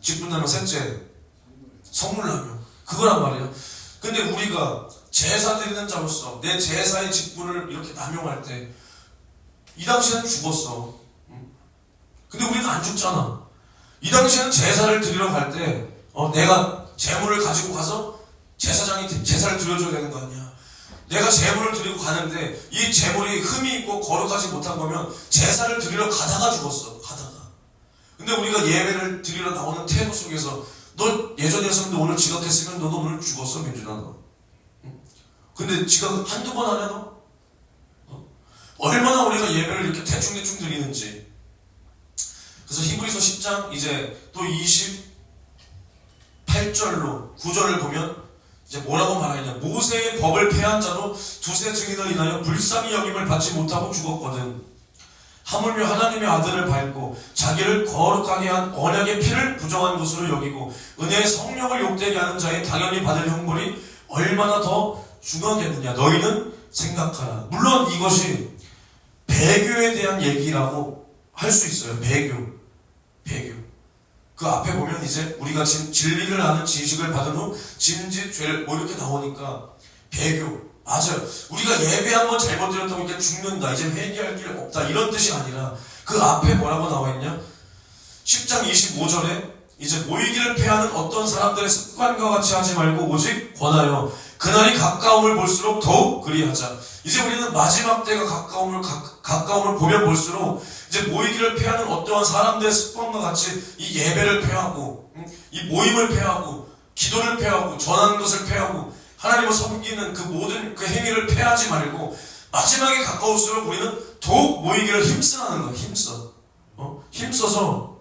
직분남용. 셋째, 성물남용. 그거란 말이에요. 근데 우리가 제사 드리는 자로서 내 제사의 직분을 이렇게 남용할 때, 이 당시에는 죽었어. 근데 우리는 안 죽잖아. 이 당시에는 제사를 드리러 갈 때 내가 제물을 가지고 가서 제사장이 제사를 드려줘야 되는 거 아니야. 내가 제물을 드리고 가는데 이 제물이 흠이 있고 거룩하지 못한 거면 제사를 드리러 가다가 죽었어. 가다가. 근데 우리가 예배를 드리러 나오는 태도 속에서, 너 예전이었으면 오늘 지각했으면 너도 오늘 죽었어, 민준아 너. 근데 지각 한두 번 하냐 너? 얼마나 우리가 예배를 이렇게 대충 드리는지. 그래서 히브리서 10장 이제 또 28절로 9절을 보면 이제 뭐라고 말하냐. 모세의 법을 폐한 자도 두세 증인을 인하여 불쌍히 여김을 받지 못하고 죽었거든. 하물며 하나님의 아들을 밟고 자기를 거룩하게 한 언약의 피를 부정한 것으로 여기고 은혜의 성령을 욕되게 하는 자의 당연히 받을 형벌이 얼마나 더 중하겠느냐. 너희는 생각하라. 물론 이것이 배교에 대한 얘기라고 할 수 있어요. 배교. 그 앞에 보면 이제 우리가 지금 진리를 아는 지식을 받은 후 짐짓 죄를 이렇게 나오니까 배교. 맞아요. 우리가 예배 한번 잘못 드렸다고 이렇게 죽는다, 이제 회개할 길 없다, 이런 뜻이 아니라 그 앞에 뭐라고 나와 있냐? 10장 25절에 이제 모이기를 패하는 어떤 사람들의 습관과 같이 하지 말고 오직 권하여 그날이 가까움을 볼수록 더욱 그리하자. 이제 우리는 마지막 때가 가까움을 보면 볼수록 이제 모이기를 패하는 어떠한 사람들의 습관과 같이 이 예배를 패하고, 이 모임을 패하고, 기도를 패하고, 전하는 것을 패하고, 하나님을 섬기는 그 모든 그 행위를 패하지 말고 마지막에 가까울수록 우리는 더욱 모이기를 힘쓰라는 거야. 힘써서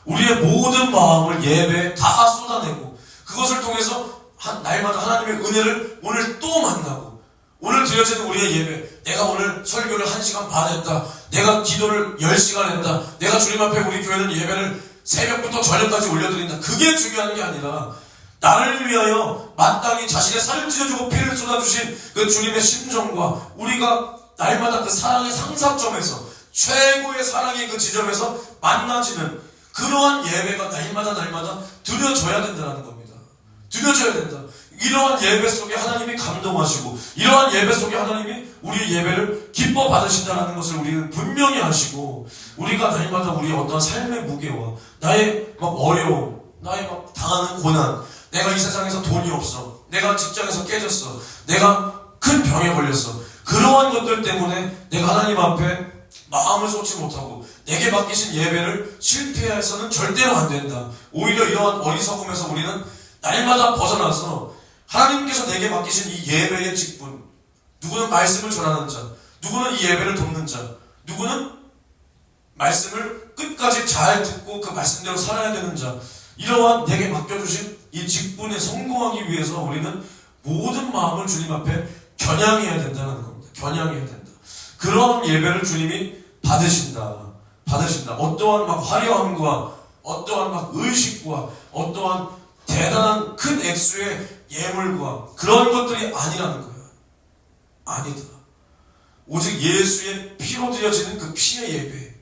우리의 모든 마음을 예배에 다 쏟아내고, 그것을 통해서 날마다 하나님의 은혜를 오늘 또 만나고, 오늘 드려지는 우리의 예배, 내가 오늘 설교를 1시간 반 했다, 내가 기도를 10시간 했다, 내가 주님 앞에 우리 교회는 예배를 새벽부터 저녁까지 올려드린다. 그게 중요한 게 아니라 나를 위하여 마땅히 자신의 살을 찢어주고 피를 쏟아주신 그 주님의 심정과 우리가 날마다 그 사랑의 상사점에서, 최고의 사랑의 그 지점에서 만나지는 그러한 예배가 날마다 드려져야 된다는 겁니다. 드려져야 된다. 이러한 예배 속에 하나님이 감동하시고, 이러한 예배 속에 하나님이 우리의 예배를 기뻐 받으신다는 것을 우리는 분명히 아시고, 우리가 날마다 우리의 어떤 삶의 무게와 나의 어려움, 나의 당하는 고난, 내가 이 세상에서 돈이 없어, 내가 직장에서 깨졌어, 내가 큰 병에 걸렸어, 그러한 것들 때문에 내가 하나님 앞에 마음을 쏟지 못하고 내게 맡기신 예배를 실패해서는 절대로 안 된다. 오히려 이러한 어리석음에서 우리는 날마다 벗어나서 하나님께서 내게 맡기신 이 예배의 직분, 누구는 말씀을 전하는 자, 누구는 이 예배를 돕는 자, 누구는 말씀을 끝까지 잘 듣고 그 말씀대로 살아야 되는 자, 이러한 내게 맡겨주신 이 직분에 성공하기 위해서 우리는 모든 마음을 주님 앞에 겨냥해야 된다는 겁니다. 겨냥해야 된다. 그런 예배를 주님이 받으신다. 어떠한 화려함과 어떠한 의식과 어떠한 대단한 큰 액수의 예물과 그런 것들이 아니라는 거예요. 아니다. 오직 예수의 피로 드려지는 그 피의 예배,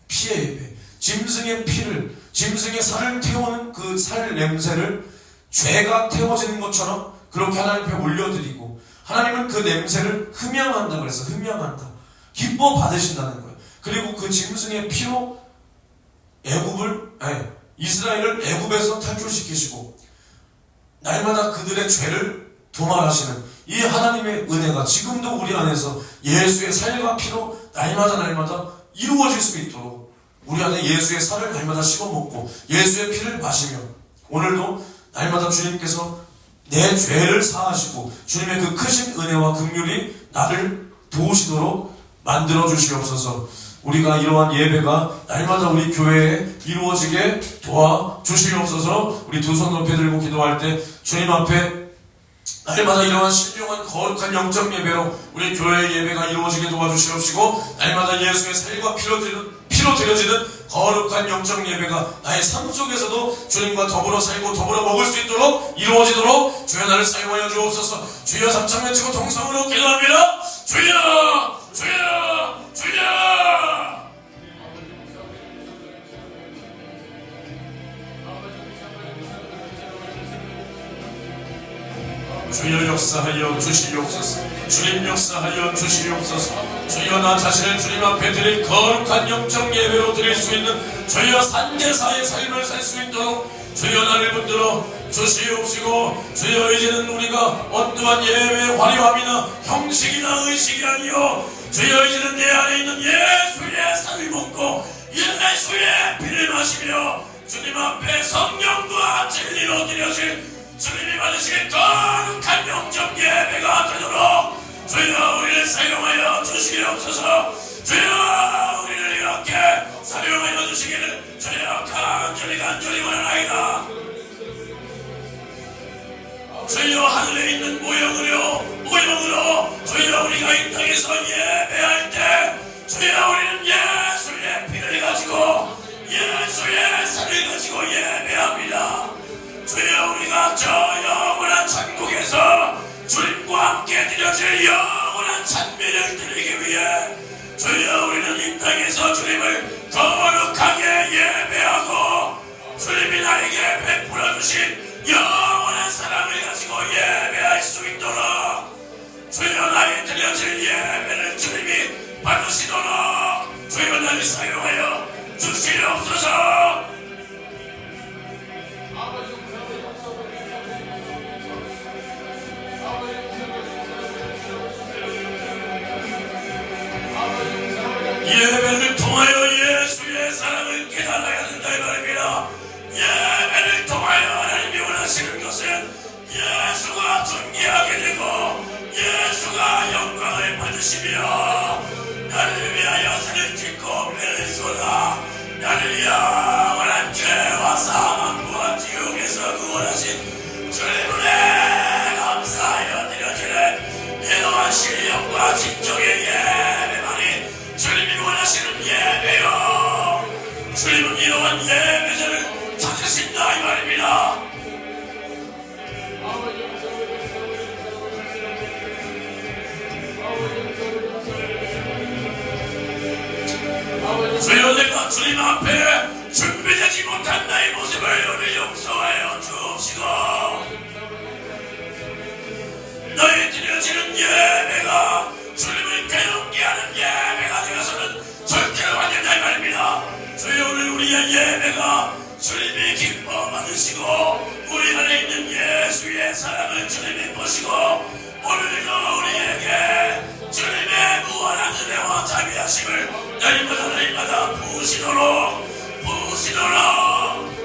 피의 예배, 짐승의 피를, 짐승의 살을 태우는 그 살 냄새를 죄가 태워지는 것처럼 그렇게 하나님 앞에 올려드리고, 하나님은 그 냄새를 흠양한다 그래서 흠양한다, 기뻐 받으신다는 거예요. 그리고 그 짐승의 피로 이스라엘을 애굽에서 탈출시키시고 날마다 그들의 죄를 도말하시는 이 하나님의 은혜가 지금도 우리 안에서 예수의 살과 피로 날마다 이루어질 수 있도록 우리 안에 예수의 살을 날마다 씹어먹고 예수의 피를 마시며, 오늘도 날마다 주님께서 내 죄를 사하시고 주님의 그 크신 은혜와 긍휼이 나를 도우시도록 만들어 주시옵소서. 우리가 이러한 예배가 날마다 우리 교회에 이루어지게 도와주시옵소서. 우리 두 손 높이 들고 기도할 때 주님 앞에 날마다 이러한 신령한 거룩한 영적 예배로 우리 교회의 예배가 이루어지게 도와주시옵시고, 날마다 예수의 살과 피로 드려지는 거룩한 영적 예배가 나의 삶 속에서도 주님과 더불어 살고 더불어 먹을 수 있도록 이루어지도록 주여 나를 사용하여 주옵소서. 주여 삼창 외치고 동성으로 기도합니다. 주여, 주여, 주여. 주여 역사하여 주시옵소서. 주님 역사하여 주시옵소서. 주여 나 자신을 주님 앞에 드릴 거룩한 영적 예배로 드릴 수 있는 주여 산제사의 삶을 살 수 있도록 주여 나를 붙들어 주시옵시고, 주여 이제는 우리가 어떠한 예배의 화려함이나 형식이나 의식이 아니요 주여 이제는 내 안에 있는 예수의 살을 먹고 예수의 피를 마시며 주님 앞에 성령과 진리로 드려질 주님이 받으실 거룩한 영적 예배가 되도록 주여 우리를 사용하여 주시옵소서. 주여 우리를 이렇게 사용하여 주시기를 주여 간절히 원하나이다. 주여 하늘에 있는 모형으로 주여 우리가 이 땅에서 예배할 때 주여 우리는 예수의 피를 가지고 예수의 살을 가지고 예배합니다. 주여 우리가 저 영원한 천국에서 주님과 함께 드려질 영원한 찬미를 드리기 위해 주여 우리는 이 땅에서 주님을 거룩하게 예배하고 주님이 나에게 베풀어 주신 영원한 사랑을 가지고 예배할 수 있도록 주여 나의 드려질 예배를 주님이 받으시도록 주여 나를 사용하여 주시옵소서. 예배를 통하여 예수의 사랑을 깨달아야 된다 이 말입니다. 예배를 통하여 하나님이 원하시는 것은 예수가 존귀하게 되고 예수가 영광을 받으시며 나를 위하여 살을 찢고 배를 쏟아 나를 영원한 죄와 사망과 지옥에서 구원하신 주의 은혜 감사하여 드려지는 이러한 신령과 진정의 예배만이 주님이 원하시는 예배요, 주님은 이러한 예배자를 찾으신다 이 말입니다. 주여 내가 주님 앞에 준비되지 못한 나의 모습을 오늘 용서하여 주옵시고, 너희 드려지는 예배가 주님을 괴롭게 하는 예배가 되어서는 절대로 안 된다 이 말입니다. 주여 오늘 우리의 예배가 주님이 기뻐 받으시고 우리 안에 있는 예수의 사랑을 주님이 보시고 오늘도 우리에게 주님의 무한한 은혜와 자비하심을 날마다 부으시도록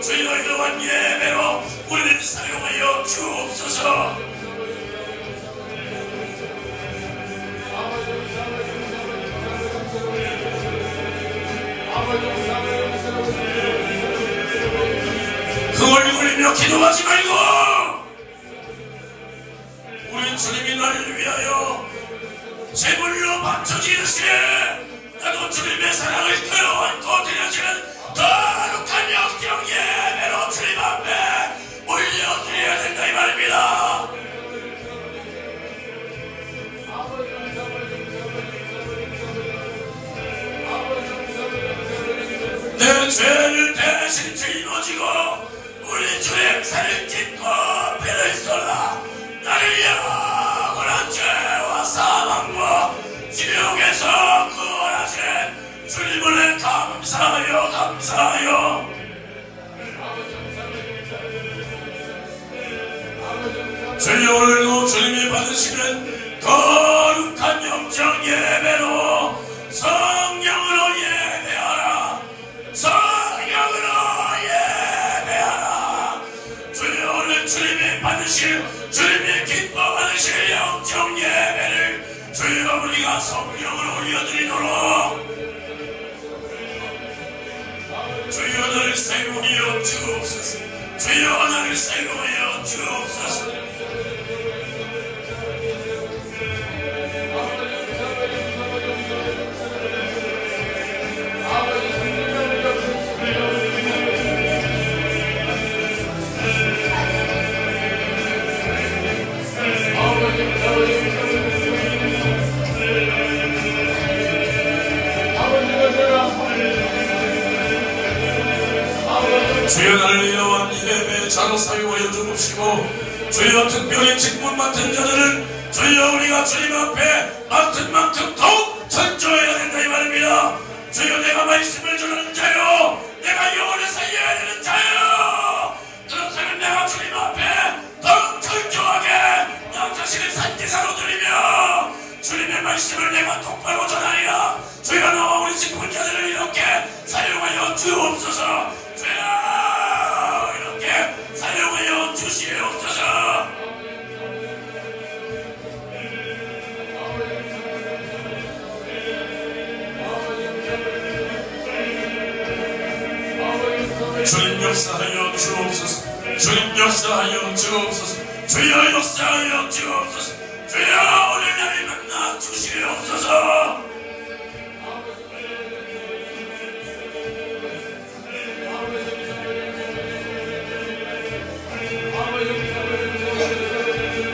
주여 이러한 예배로 우리를 사용하여 주옵소서. 그 얼굴이며 기도하지 말고 우리 주님이 나를 위하여 제물로 바쳐지으시되 나도 주님의 사랑을 끌어안고 드려지는 거룩한 영적 예배로 주님 앞에 올려 우리의 죄를 대신 짊어지고 우리 주의 살을 찢고 피를 쏟아 나를 영원한 죄와 사망과 지옥에서 구원하신 주님을 감사하여 감사하여. 주여 오늘도 주님이 받으시는 거룩한 영적 예배로 성령으로 예배하라. 성령으로 예배하라. 주여 오늘 주님이 받으실 주님이 기뻐 받으실 영적 예배를 주여 우리가 성령으로 올려드리도록 주여 나를 사용하여 주옵소서. 주여 나를 사용하여 주옵소서. 주여 나를 이러한 예배의 자로 사용하여 주옵시고 주여 특별히 직분 맡은 자들은 주여 우리가 주님 앞에 맡은 만큼 더욱 철저해야 된다 이 말입니다. 주여 내가 말씀을 전하는 자요 내가 영혼을 살려야 되는 자요 그렇다면 내가 주님 앞에 더욱 철저하게 나 자신을 산지사로 드리며 주님의 말씀을 내가 똑바로 전하리라. 주여 나와 우리 직분자들을 이렇게 사용하여 주옵소서. 주여 이렇게 사용하여 주시옵소서. 주님 역사하여 주옵소서. 주님 역사하여 주옵소서. 주여 역사하여 주옵소서. 주여 오늘 나를 만나 주시옵소서.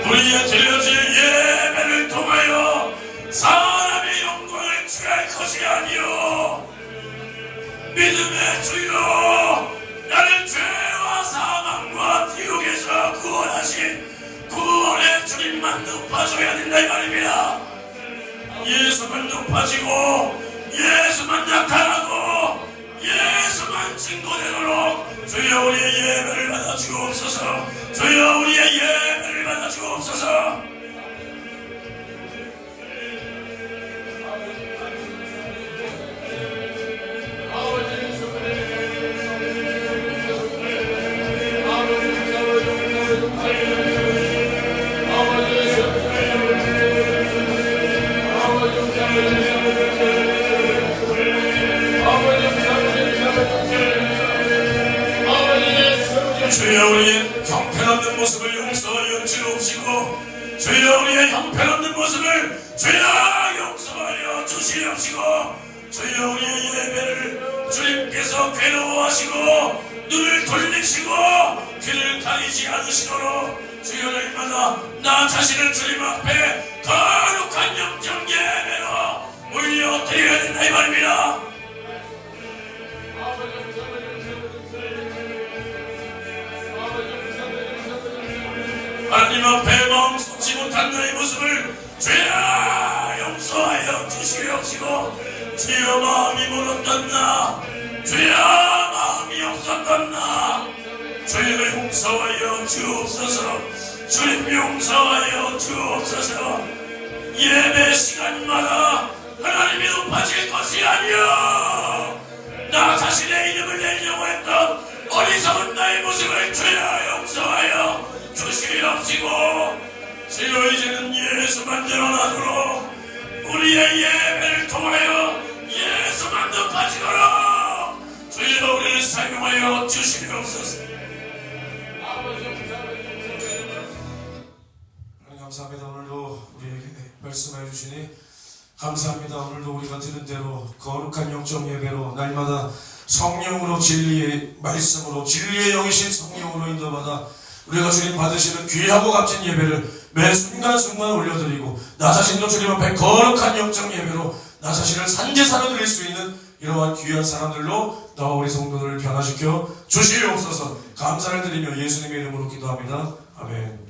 우리의 드려질 예배를 통하여 사람의 영광을 취할 것이 아니요 믿음의 주요 나를 죄와 사망과 지옥에서 구원하신 구원의 주님만 높아져야 된다 이 말입니다. 예수만 높아지고 예수만 나타나고 예수만 증거되도록 주여 우리의 예배를 받아 주옵소서. 주여 우리의 예배를 받아 주옵소서. 주여 우리의 형편없는 모습을 용서하여 주옵시고 주여 우리의 형편없는 모습을 주여 용서하여 주시옵시고 주여 우리의 예배를 주님께서 괴로워하시고 눈을 돌리시고 귀를 가리지 않으시도록 주여 날마다 나 자신을 주님 앞에 거룩한 영적 예배로 올려드려야 된다 이 말입니다. 하나님 앞에 마음 쏟지 못한 나의 모습을 주여 용서하여 주시옵시고 주여 마음이 멀었던 나 주여 마음이 없었던 나 주여 용서하여 주옵소서. 주님 용서하여 주옵소서. 예배 시간마다 하나님이 높아질 것이 아니요 나 자신의 이름을 내려고 했던 어리석은 나의 모습을 주여 용서하여 주시옵시고 주여 이제는 예수만 드러나도록 우리의 예배를 통하여 예수만 높아지도록 주여 우리를 사용하여 주시옵소서. 감사합니다. 오늘도 우리에게 말씀해 주시니 감사합니다. 오늘도 우리가 들은 대로 거룩한 영적 예배로 날마다 성령으로 진리의 말씀으로 진리의 영이신 성령으로 인도받아 우리가 주님 받으시는 귀하고 값진 예배를 매 순간순간 올려드리고 나 자신도 주님 앞에 거룩한 영적 예배로 나 자신을 산제사로 드릴 수 있는 이러한 귀한 사람들로 나와 우리 성도들을 변화시켜 주시옵소서. 감사를 드리며 예수님의 이름으로 기도합니다. 아멘.